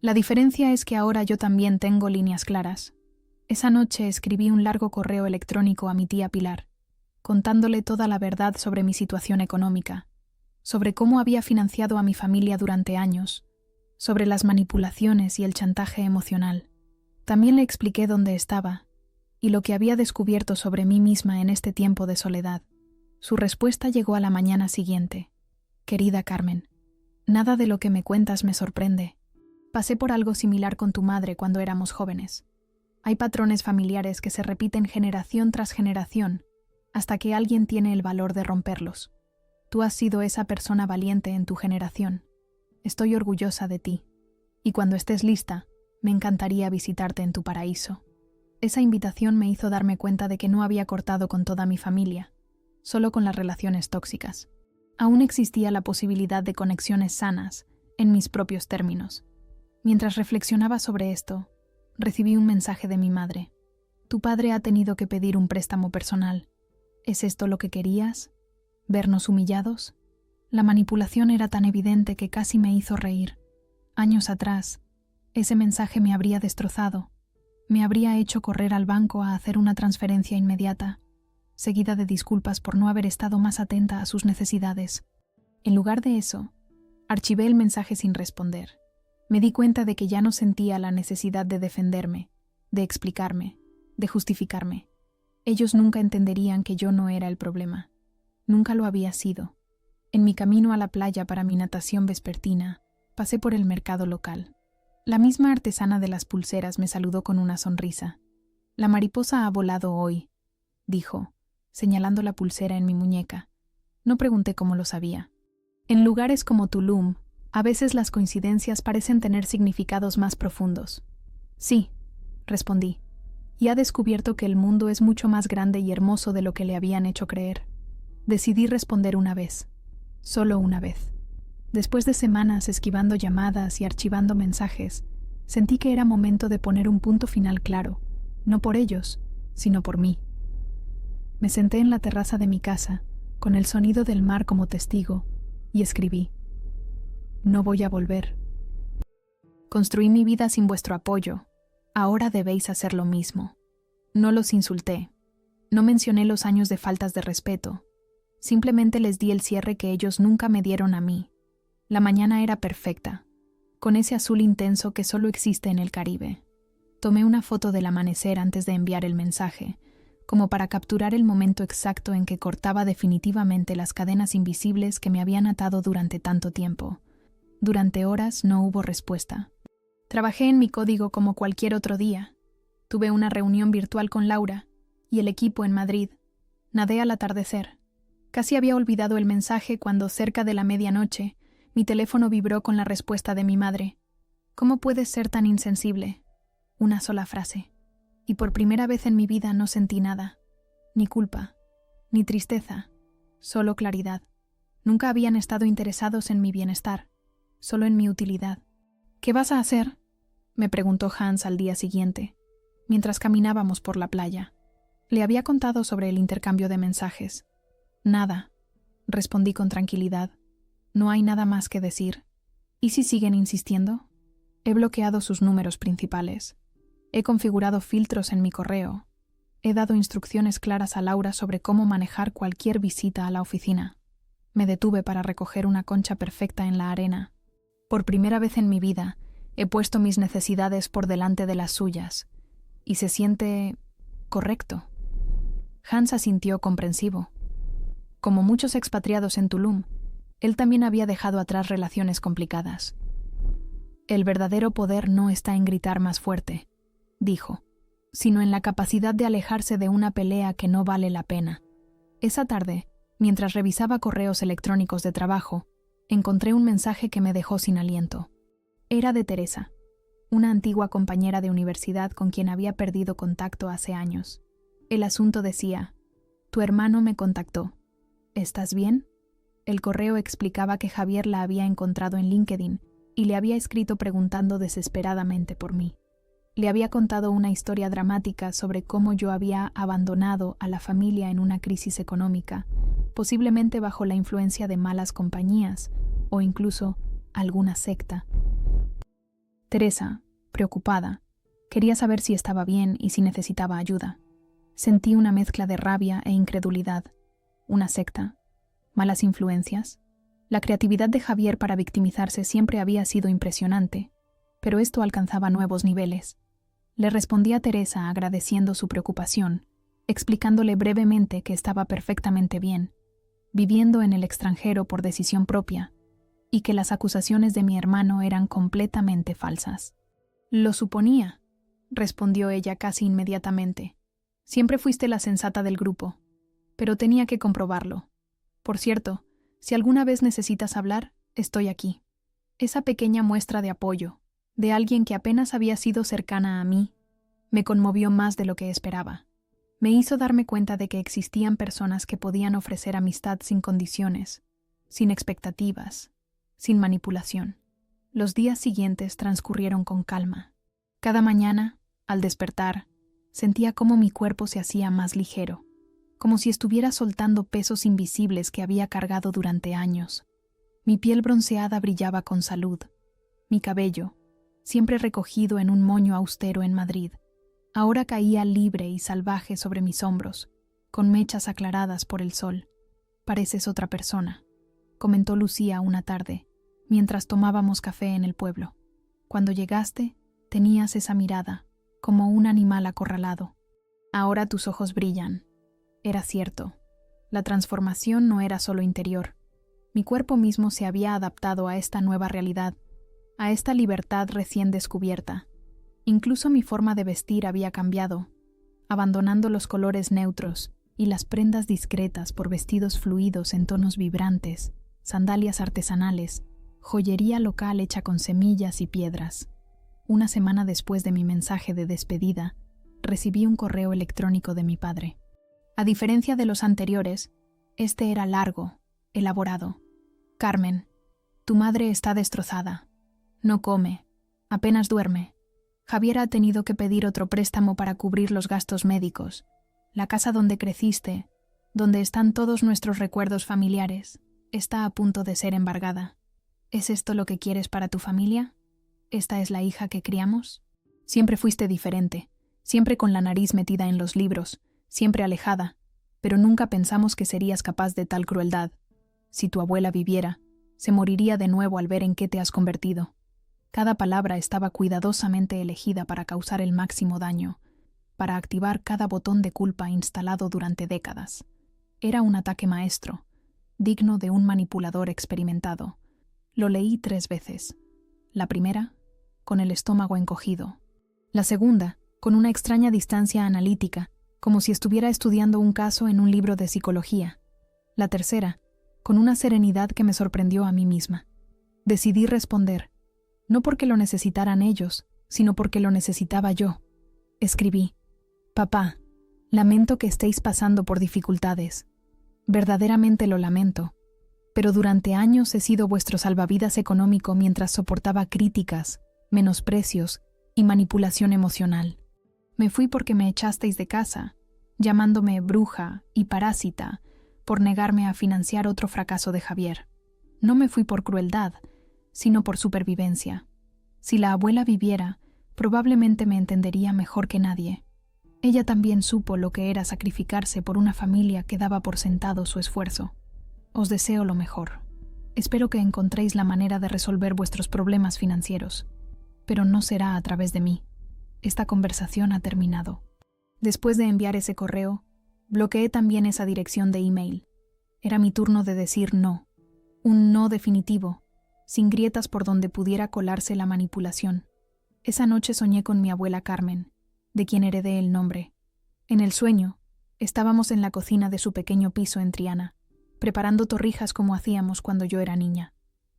La diferencia es que ahora yo también tengo líneas claras. Esa noche escribí un largo correo electrónico a mi tía Pilar, contándole toda la verdad sobre mi situación económica, sobre cómo había financiado a mi familia durante años, sobre las manipulaciones y el chantaje emocional. También le expliqué dónde estaba y lo que había descubierto sobre mí misma en este tiempo de soledad. Su respuesta llegó a la mañana siguiente. Querida Carmen, nada de lo que me cuentas me sorprende. Pasé por algo similar con tu madre cuando éramos jóvenes. Hay patrones familiares que se repiten generación tras generación, hasta que alguien tiene el valor de romperlos. Tú has sido esa persona valiente en tu generación. Estoy orgullosa de ti. Y cuando estés lista, me encantaría visitarte en tu paraíso. Esa invitación me hizo darme cuenta de que no había cortado con toda mi familia, solo con las relaciones tóxicas. Aún existía la posibilidad de conexiones sanas, en mis propios términos. Mientras reflexionaba sobre esto, recibí un mensaje de mi madre. Tu padre ha tenido que pedir un préstamo personal. ¿Es esto lo que querías? ¿Vernos humillados? La manipulación era tan evidente que casi me hizo reír. Años atrás, ese mensaje me habría destrozado. Me habría hecho correr al banco a hacer una transferencia inmediata, seguida de disculpas por no haber estado más atenta a sus necesidades. En lugar de eso, archivé el mensaje sin responder. Me di cuenta de que ya no sentía la necesidad de defenderme, de explicarme, de justificarme. Ellos nunca entenderían que yo no era el problema. Nunca lo había sido. En mi camino a la playa para mi natación vespertina, pasé por el mercado local. La misma artesana de las pulseras me saludó con una sonrisa. «La mariposa ha volado hoy», dijo, señalando la pulsera en mi muñeca. No pregunté cómo lo sabía. En lugares como Tulum, a veces las coincidencias parecen tener significados más profundos. «Sí», respondí, y ha descubierto que el mundo es mucho más grande y hermoso de lo que le habían hecho creer. Decidí responder una vez. Solo una vez. Después de semanas esquivando llamadas y archivando mensajes, sentí que era momento de poner un punto final claro, no por ellos, sino por mí. Me senté en la terraza de mi casa, con el sonido del mar como testigo, y escribí: «No voy a volver. Construí mi vida sin vuestro apoyo. Ahora debéis hacer lo mismo». No los insulté. No mencioné los años de faltas de respeto. Simplemente les di el cierre que ellos nunca me dieron a mí. La mañana era perfecta, con ese azul intenso que solo existe en el Caribe. Tomé una foto del amanecer antes de enviar el mensaje, como para capturar el momento exacto en que cortaba definitivamente las cadenas invisibles que me habían atado durante tanto tiempo. Durante horas no hubo respuesta. Trabajé en mi código como cualquier otro día. Tuve una reunión virtual con Laura y el equipo en Madrid. Nadé al atardecer. Casi había olvidado el mensaje cuando, cerca de la medianoche, mi teléfono vibró con la respuesta de mi madre. «¿Cómo puedes ser tan insensible?». Una sola frase. Y por primera vez en mi vida no sentí nada. Ni culpa, ni tristeza, solo claridad. Nunca habían estado interesados en mi bienestar, solo en mi utilidad. «¿Qué vas a hacer?», me preguntó Hans al día siguiente, mientras caminábamos por la playa. Le había contado sobre el intercambio de mensajes. «Nada», respondí con tranquilidad. «No hay nada más que decir». «¿Y si siguen insistiendo?». He bloqueado sus números principales. He configurado filtros en mi correo. He dado instrucciones claras a Laura sobre cómo manejar cualquier visita a la oficina. Me detuve para recoger una concha perfecta en la arena. Por primera vez en mi vida, he puesto mis necesidades por delante de las suyas. Y se siente correcto. Hans asintió comprensivo. Como muchos expatriados en Tulum, él también había dejado atrás relaciones complicadas. «El verdadero poder no está en gritar más fuerte», dijo, «sino en la capacidad de alejarse de una pelea que no vale la pena». Esa tarde, mientras revisaba correos electrónicos de trabajo, encontré un mensaje que me dejó sin aliento. Era de Teresa, una antigua compañera de universidad con quien había perdido contacto hace años. El asunto decía: «Tu hermano me contactó. ¿Estás bien?». El correo explicaba que Javier la había encontrado en LinkedIn y le había escrito preguntando desesperadamente por mí. Le había contado una historia dramática sobre cómo yo había abandonado a la familia en una crisis económica, posiblemente bajo la influencia de malas compañías o incluso alguna secta. Teresa, preocupada, quería saber si estaba bien y si necesitaba ayuda. Sentí una mezcla de rabia e incredulidad. ¿Una secta? ¿Malas influencias? La creatividad de Javier para victimizarse siempre había sido impresionante, pero esto alcanzaba nuevos niveles. Le respondí a Teresa agradeciendo su preocupación, explicándole brevemente que estaba perfectamente bien, viviendo en el extranjero por decisión propia, y que las acusaciones de mi hermano eran completamente falsas. «Lo suponía», respondió ella casi inmediatamente. «Siempre fuiste la sensata del grupo, pero tenía que comprobarlo. Por cierto, si alguna vez necesitas hablar, estoy aquí». Esa pequeña muestra de apoyo, de alguien que apenas había sido cercana a mí, me conmovió más de lo que esperaba. Me hizo darme cuenta de que existían personas que podían ofrecer amistad sin condiciones, sin expectativas, sin manipulación. Los días siguientes transcurrieron con calma. Cada mañana, al despertar, sentía cómo mi cuerpo se hacía más ligero, como si estuviera soltando pesos invisibles que había cargado durante años. Mi piel bronceada brillaba con salud. Mi cabello, siempre recogido en un moño austero en Madrid, ahora caía libre y salvaje sobre mis hombros, con mechas aclaradas por el sol. «Pareces otra persona», comentó Lucía una tarde, mientras tomábamos café en el pueblo. Cuando llegaste, tenías esa mirada, como un animal acorralado. Ahora tus ojos brillan. Era cierto. La transformación no era solo interior. Mi cuerpo mismo se había adaptado a esta nueva realidad, a esta libertad recién descubierta. Incluso mi forma de vestir había cambiado, abandonando los colores neutros y las prendas discretas por vestidos fluidos en tonos vibrantes, sandalias artesanales, joyería local hecha con semillas y piedras. Una semana después de mi mensaje de despedida, recibí un correo electrónico de mi padre. A diferencia de los anteriores, este era largo, elaborado. Carmen, tu madre está destrozada. No come, apenas duerme. Javier ha tenido que pedir otro préstamo para cubrir los gastos médicos. La casa donde creciste, donde están todos nuestros recuerdos familiares, está a punto de ser embargada. ¿Es esto lo que quieres para tu familia? ¿Esta es la hija que criamos? Siempre fuiste diferente, siempre con la nariz metida en los libros, siempre alejada, pero nunca pensamos que serías capaz de tal crueldad. Si tu abuela viviera, se moriría de nuevo al ver en qué te has convertido. Cada palabra estaba cuidadosamente elegida para causar el máximo daño, para activar cada botón de culpa instalado durante décadas. Era un ataque maestro, digno de un manipulador experimentado. Lo leí 3 veces. La primera, con el estómago encogido. La segunda, con una extraña distancia analítica, como si estuviera estudiando un caso en un libro de psicología. La tercera, con una serenidad que me sorprendió a mí misma. Decidí responder, no porque lo necesitaran ellos, sino porque lo necesitaba yo. Escribí: Papá, lamento que estéis pasando por dificultades. Verdaderamente lo lamento, pero durante años he sido vuestro salvavidas económico mientras soportaba críticas, menosprecios y manipulación emocional. Me fui porque me echasteis de casa, llamándome bruja y parásita por negarme a financiar otro fracaso de Javier. No me fui por crueldad, sino por supervivencia. Si la abuela viviera, probablemente me entendería mejor que nadie. Ella también supo lo que era sacrificarse por una familia que daba por sentado su esfuerzo. Os deseo lo mejor. Espero que encontréis la manera de resolver vuestros problemas financieros, pero no será a través de mí. Esta conversación ha terminado. Después de enviar ese correo, bloqueé también esa dirección de email. Era mi turno de decir no. Un no definitivo, sin grietas por donde pudiera colarse la manipulación. Esa noche soñé con mi abuela Carmen, de quien heredé el nombre. En el sueño, estábamos en la cocina de su pequeño piso en Triana, preparando torrijas como hacíamos cuando yo era niña.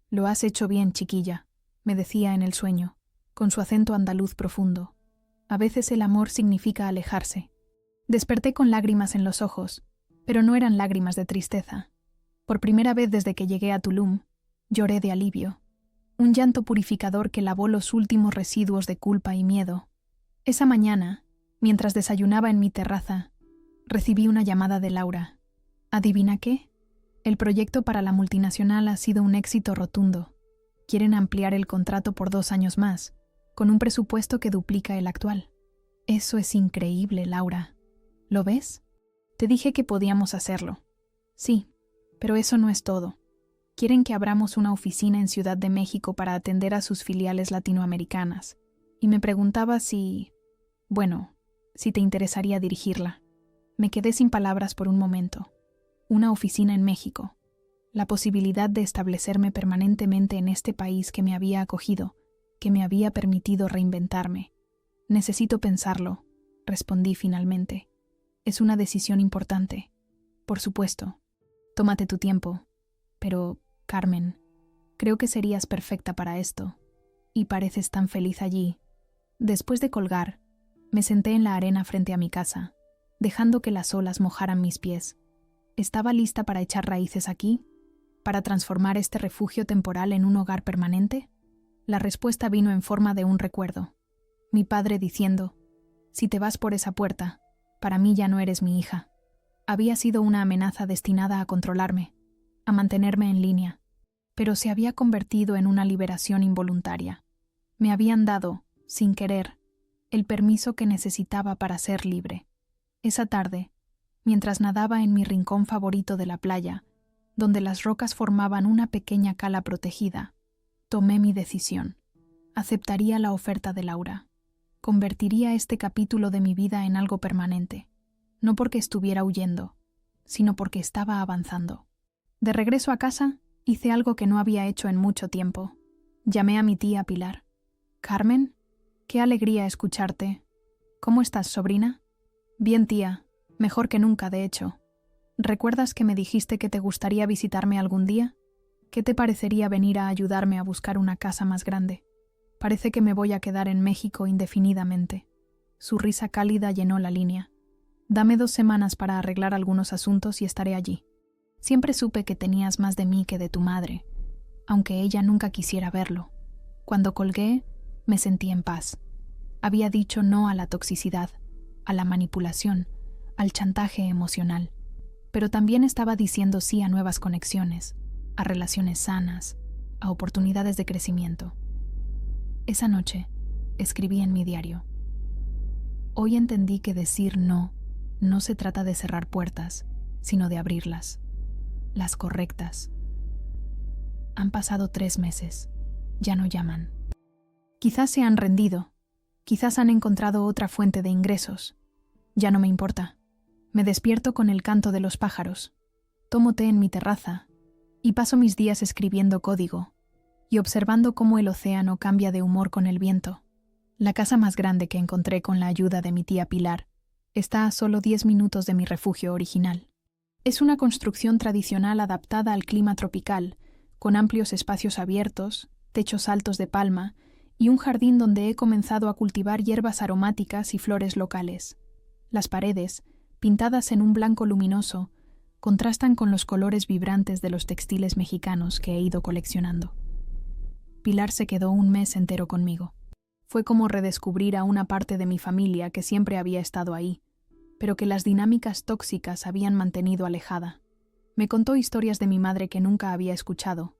«Lo has hecho bien, chiquilla», me decía en el sueño, con su acento andaluz profundo. A veces el amor significa alejarse. Desperté con lágrimas en los ojos, pero no eran lágrimas de tristeza. Por primera vez desde que llegué a Tulum, lloré de alivio. Un llanto purificador que lavó los últimos residuos de culpa y miedo. Esa mañana, mientras desayunaba en mi terraza, recibí una llamada de Laura. ¿Adivina qué? El proyecto para la multinacional ha sido un éxito rotundo. Quieren ampliar el contrato por 2 años más, con un presupuesto que duplica el actual. Eso es increíble, Laura. ¿Lo ves? Te dije que podíamos hacerlo. Sí, pero eso no es todo. Quieren que abramos una oficina en Ciudad de México para atender a sus filiales latinoamericanas. Y me preguntaba si te interesaría dirigirla. Me quedé sin palabras por un momento. Una oficina en México. La posibilidad de establecerme permanentemente en este país que me había acogido, que me había permitido reinventarme. Necesito pensarlo, respondí finalmente. Es una decisión importante. Por supuesto. Tómate tu tiempo. Pero, Carmen, creo que serías perfecta para esto. Y pareces tan feliz allí. Después de colgar, me senté en la arena frente a mi casa, dejando que las olas mojaran mis pies. ¿Estaba lista para echar raíces aquí? ¿Para transformar este refugio temporal en un hogar permanente? La respuesta vino en forma de un recuerdo. Mi padre diciendo: «Si te vas por esa puerta, para mí ya no eres mi hija». Había sido una amenaza destinada a controlarme, a mantenerme en línea, pero se había convertido en una liberación involuntaria. Me habían dado, sin querer, el permiso que necesitaba para ser libre. Esa tarde, mientras nadaba en mi rincón favorito de la playa, donde las rocas formaban una pequeña cala protegida, tomé mi decisión. Aceptaría la oferta de Laura. Convertiría este capítulo de mi vida en algo permanente, no porque estuviera huyendo, sino porque estaba avanzando. De regreso a casa, hice algo que no había hecho en mucho tiempo. Llamé a mi tía Pilar. «Carmen, qué alegría escucharte. ¿Cómo estás, sobrina?» «Bien, tía. Mejor que nunca, de hecho. ¿Recuerdas que me dijiste que te gustaría visitarme algún día? ¿Qué te parecería venir a ayudarme a buscar una casa más grande? Parece que me voy a quedar en México indefinidamente». Su risa cálida llenó la línea. «Dame 2 semanas para arreglar algunos asuntos y estaré allí. Siempre supe que tenías más de mí que de tu madre, aunque ella nunca quisiera verlo». Cuando colgué, me sentí en paz. Había dicho no a la toxicidad, a la manipulación, al chantaje emocional. Pero también estaba diciendo sí a nuevas conexiones, a relaciones sanas, a oportunidades de crecimiento. Esa noche, escribí en mi diario: «Hoy entendí que decir no se trata de cerrar puertas, sino de abrirlas, las correctas». Han pasado 3 meses. Ya no llaman. Quizás se han rendido. Quizás han encontrado otra fuente de ingresos. Ya no me importa. Me despierto con el canto de los pájaros. Tomo té en mi terraza y paso mis días escribiendo código y observando cómo el océano cambia de humor con el viento. La casa más grande que encontré con la ayuda de mi tía Pilar está a solo 10 minutos de mi refugio original. Es una construcción tradicional adaptada al clima tropical, con amplios espacios abiertos, techos altos de palma y un jardín donde he comenzado a cultivar hierbas aromáticas y flores locales. Las paredes, pintadas en un blanco luminoso, contrastan con los colores vibrantes de los textiles mexicanos que he ido coleccionando. Pilar se quedó 1 mes entero conmigo. Fue como redescubrir a una parte de mi familia que siempre había estado ahí, pero que las dinámicas tóxicas habían mantenido alejada. Me contó historias de mi madre que nunca había escuchado,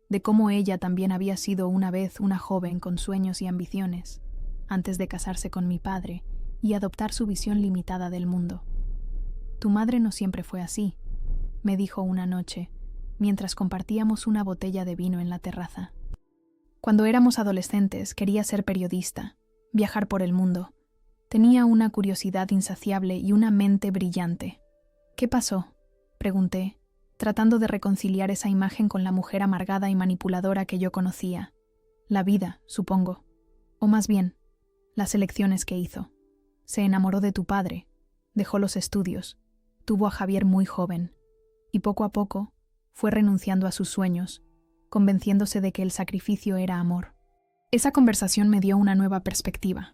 de cómo ella también había sido una vez una joven con sueños y ambiciones, antes de casarse con mi padre y adoptar su visión limitada del mundo. «Tu madre no siempre fue así», me dijo una noche, mientras compartíamos una botella de vino en la terraza. «Cuando éramos adolescentes quería ser periodista, viajar por el mundo. Tenía una curiosidad insaciable y una mente brillante». «¿Qué pasó?», pregunté, tratando de reconciliar esa imagen con la mujer amargada y manipuladora que yo conocía. «La vida, supongo. O más bien, las elecciones que hizo. Se enamoró de tu padre, dejó los estudios, tuvo a Javier muy joven, y poco a poco fue renunciando a sus sueños, convenciéndose de que el sacrificio era amor». Esa conversación me dio una nueva perspectiva.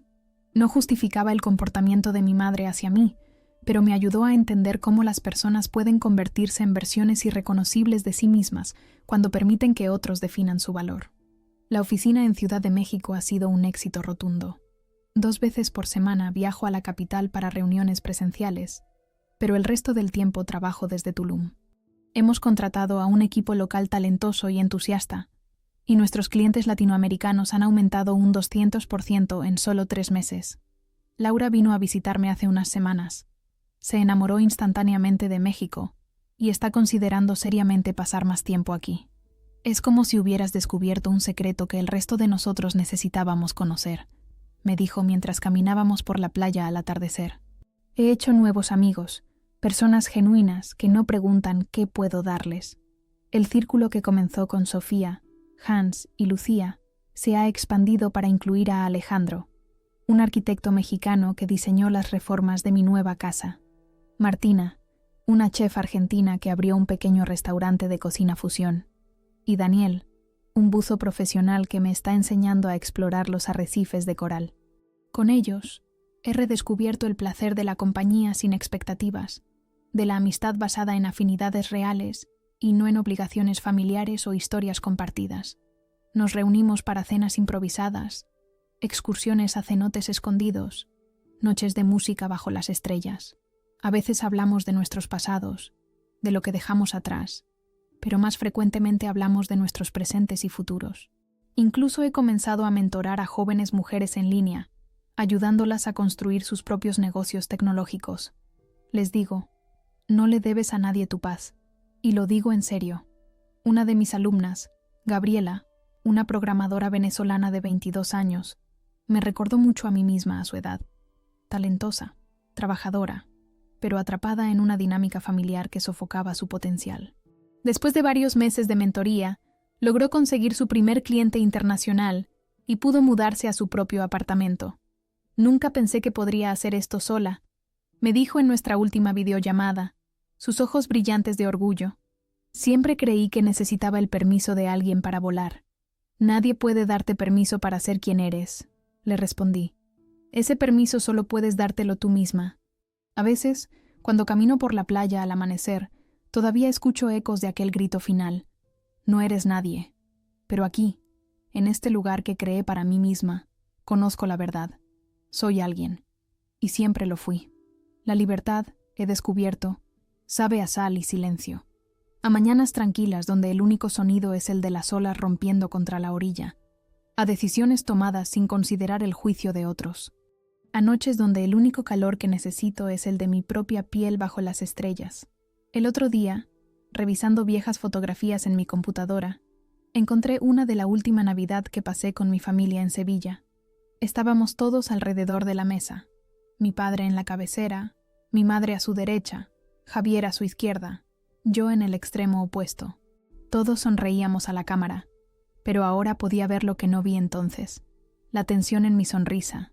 No justificaba el comportamiento de mi madre hacia mí, pero me ayudó a entender cómo las personas pueden convertirse en versiones irreconocibles de sí mismas cuando permiten que otros definan su valor. La oficina en Ciudad de México ha sido un éxito rotundo. 2 veces por semana viajo a la capital para reuniones presenciales, pero el resto del tiempo trabajo desde Tulum. Hemos contratado a un equipo local talentoso y entusiasta, y nuestros clientes latinoamericanos han aumentado un 200% en solo 3 meses. Laura vino a visitarme hace unas semanas. Se enamoró instantáneamente de México y está considerando seriamente pasar más tiempo aquí. «Es como si hubieras descubierto un secreto que el resto de nosotros necesitábamos conocer», me dijo mientras caminábamos por la playa al atardecer. «He hecho nuevos amigos, personas genuinas que no preguntan qué puedo darles. El círculo que comenzó con Sofía, Hans y Lucía se ha expandido para incluir a Alejandro, un arquitecto mexicano que diseñó las reformas de mi nueva casa. Martina, una chef argentina que abrió un pequeño restaurante de cocina fusión. Y Daniel, un buzo profesional que me está enseñando a explorar los arrecifes de coral. Con ellos, he redescubierto el placer de la compañía sin expectativas, de la amistad basada en afinidades reales y no en obligaciones familiares o historias compartidas. Nos reunimos para cenas improvisadas, excursiones a cenotes escondidos, noches de música bajo las estrellas. A veces hablamos de nuestros pasados, de lo que dejamos atrás, pero más frecuentemente hablamos de nuestros presentes y futuros. Incluso he comenzado a mentorar a jóvenes mujeres en línea, ayudándolas a construir sus propios negocios tecnológicos. Les digo, no le debes a nadie tu paz, y lo digo en serio. Una de mis alumnas, Gabriela, una programadora venezolana de 22 años, me recordó mucho a mí misma a su edad. Talentosa, trabajadora, pero atrapada en una dinámica familiar que sofocaba su potencial. Después de varios meses de mentoría, logró conseguir su primer cliente internacional y pudo mudarse a su propio apartamento. Nunca pensé que podría hacer esto sola, me dijo en nuestra última videollamada, sus ojos brillantes de orgullo. Siempre creí que necesitaba el permiso de alguien para volar. Nadie puede darte permiso para ser quien eres, le respondí. Ese permiso solo puedes dártelo tú misma. A veces, cuando camino por la playa al amanecer, todavía escucho ecos de aquel grito final. No eres nadie. Pero aquí, en este lugar que creé para mí misma, conozco la verdad. Soy alguien. Y siempre lo fui. La libertad, he descubierto, sabe a sal y silencio. A mañanas tranquilas donde el único sonido es el de las olas rompiendo contra la orilla. A decisiones tomadas sin considerar el juicio de otros. A noches donde el único calor que necesito es el de mi propia piel bajo las estrellas. El otro día, revisando viejas fotografías en mi computadora, encontré una de la última Navidad que pasé con mi familia en Sevilla. Estábamos todos alrededor de la mesa. Mi padre en la cabecera, mi madre a su derecha, Javier a su izquierda, yo en el extremo opuesto. Todos sonreíamos a la cámara, pero ahora podía ver lo que no vi entonces. La tensión en mi sonrisa,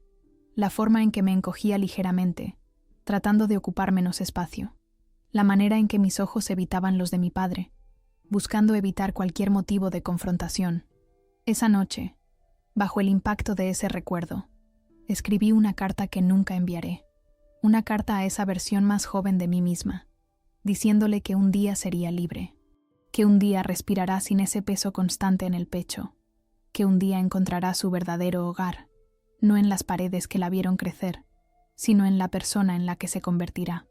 la forma en que me encogía ligeramente, tratando de ocupar menos espacio, la manera en que mis ojos evitaban los de mi padre, buscando evitar cualquier motivo de confrontación. Esa noche, bajo el impacto de ese recuerdo, escribí una carta que nunca enviaré, una carta a esa versión más joven de mí misma, diciéndole que un día sería libre, que un día respirará sin ese peso constante en el pecho, que un día encontrará su verdadero hogar, no en las paredes que la vieron crecer, sino en la persona en la que se convertirá.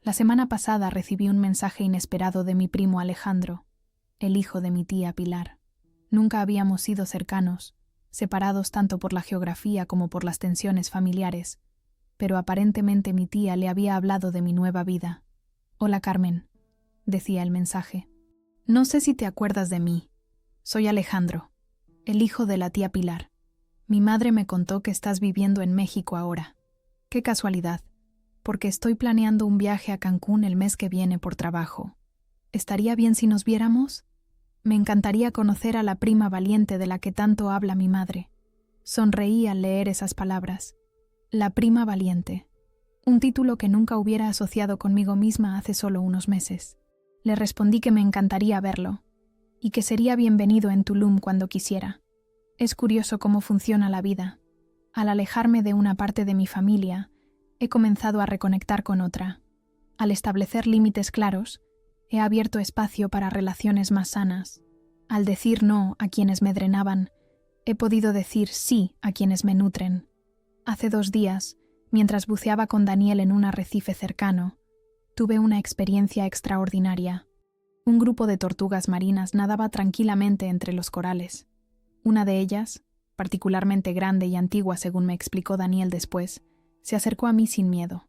La semana pasada recibí un mensaje inesperado de mi primo Alejandro, el hijo de mi tía Pilar. Nunca habíamos sido cercanos, separados tanto por la geografía como por las tensiones familiares, pero aparentemente mi tía le había hablado de mi nueva vida. «Hola Carmen», decía el mensaje. «No sé si te acuerdas de mí. Soy Alejandro, el hijo de la tía Pilar. Mi madre me contó que estás viviendo en México ahora. Qué casualidad, porque estoy planeando un viaje a Cancún el mes que viene por trabajo. ¿Estaría bien si nos viéramos? Me encantaría conocer a la prima valiente de la que tanto habla mi madre». Sonreí al leer esas palabras. La prima valiente. Un título que nunca hubiera asociado conmigo misma hace solo unos meses. Le respondí que me encantaría verlo, y que sería bienvenido en Tulum cuando quisiera. Es curioso cómo funciona la vida. Al alejarme de una parte de mi familia, he comenzado a reconectar con otra. Al establecer límites claros, he abierto espacio para relaciones más sanas. Al decir no a quienes me drenaban, he podido decir sí a quienes me nutren. Hace 2 días, mientras buceaba con Daniel en un arrecife cercano, tuve una experiencia extraordinaria. Un grupo de tortugas marinas nadaba tranquilamente entre los corales. Una de ellas, particularmente grande y antigua según me explicó Daniel después, se acercó a mí sin miedo.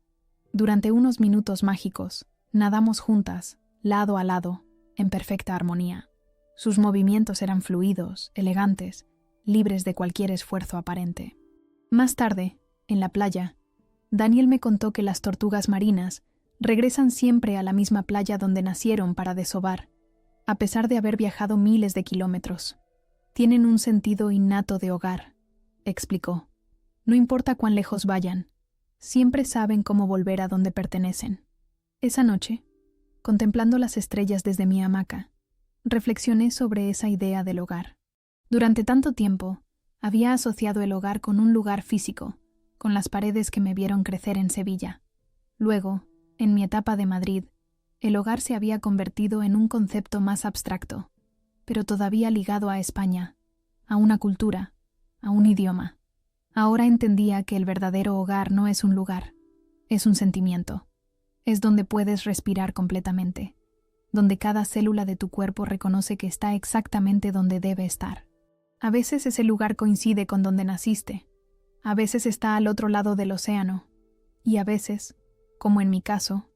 Durante unos minutos mágicos, nadamos juntas, lado a lado, en perfecta armonía. Sus movimientos eran fluidos, elegantes, libres de cualquier esfuerzo aparente. Más tarde, en la playa, Daniel me contó que las tortugas marinas regresan siempre a la misma playa donde nacieron para desovar, a pesar de haber viajado miles de kilómetros. Tienen un sentido innato de hogar, explicó. No importa cuán lejos vayan, siempre saben cómo volver a donde pertenecen. Esa noche, contemplando las estrellas desde mi hamaca, reflexioné sobre esa idea del hogar. Durante tanto tiempo, había asociado el hogar con un lugar físico, con las paredes que me vieron crecer en Sevilla. Luego, en mi etapa de Madrid, el hogar se había convertido en un concepto más abstracto, pero todavía ligado a España, a una cultura, a un idioma. Ahora entendía que el verdadero hogar no es un lugar, es un sentimiento. Es donde puedes respirar completamente, donde cada célula de tu cuerpo reconoce que está exactamente donde debe estar. A veces ese lugar coincide con donde naciste, a veces está al otro lado del océano, y a veces, como en mi caso,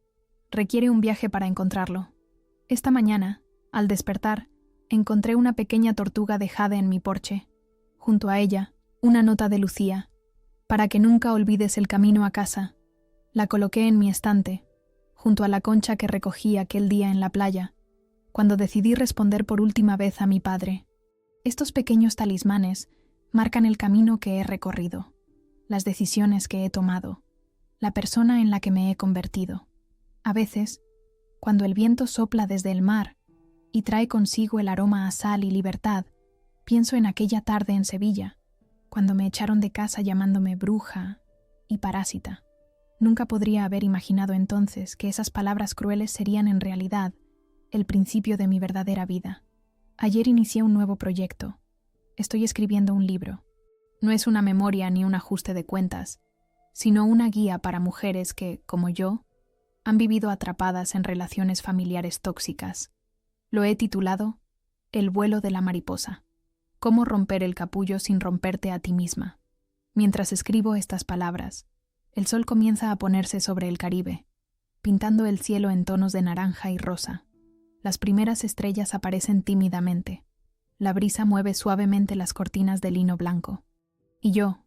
requiere un viaje para encontrarlo. Esta mañana, al despertar, Encontré una pequeña tortuga de jade en mi porche. Junto a ella, una nota de Lucía. Para que nunca olvides el camino a casa. La coloqué en mi estante, junto a la concha que recogí aquel día en la playa, cuando decidí responder por última vez a mi padre. Estos pequeños talismanes marcan el camino que he recorrido, las decisiones que he tomado, la persona en la que me he convertido. A veces, cuando el viento sopla desde el mar y trae consigo el aroma a sal y libertad, pienso en aquella tarde en Sevilla, cuando me echaron de casa llamándome bruja y parásita. Nunca podría haber imaginado entonces que esas palabras crueles serían en realidad el principio de mi verdadera vida. Ayer inicié un nuevo proyecto. Estoy escribiendo un libro. No es una memoria ni un ajuste de cuentas, sino una guía para mujeres que, como yo, han vivido atrapadas en relaciones familiares tóxicas. Lo he titulado El vuelo de la mariposa. Cómo romper el capullo sin romperte a ti misma. Mientras escribo estas palabras, el sol comienza a ponerse sobre el Caribe, pintando el cielo en tonos de naranja y rosa. Las primeras estrellas aparecen tímidamente. La brisa mueve suavemente las cortinas de lino blanco. Y yo,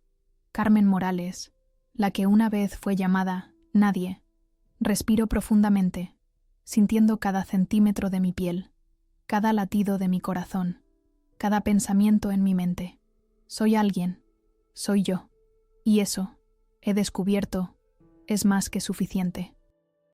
Carmen Morales, la que una vez fue llamada Nadie, respiro profundamente, sintiendo cada centímetro de mi piel, cada latido de mi corazón, cada pensamiento en mi mente. Soy alguien, soy yo, y eso, he descubierto, es más que suficiente.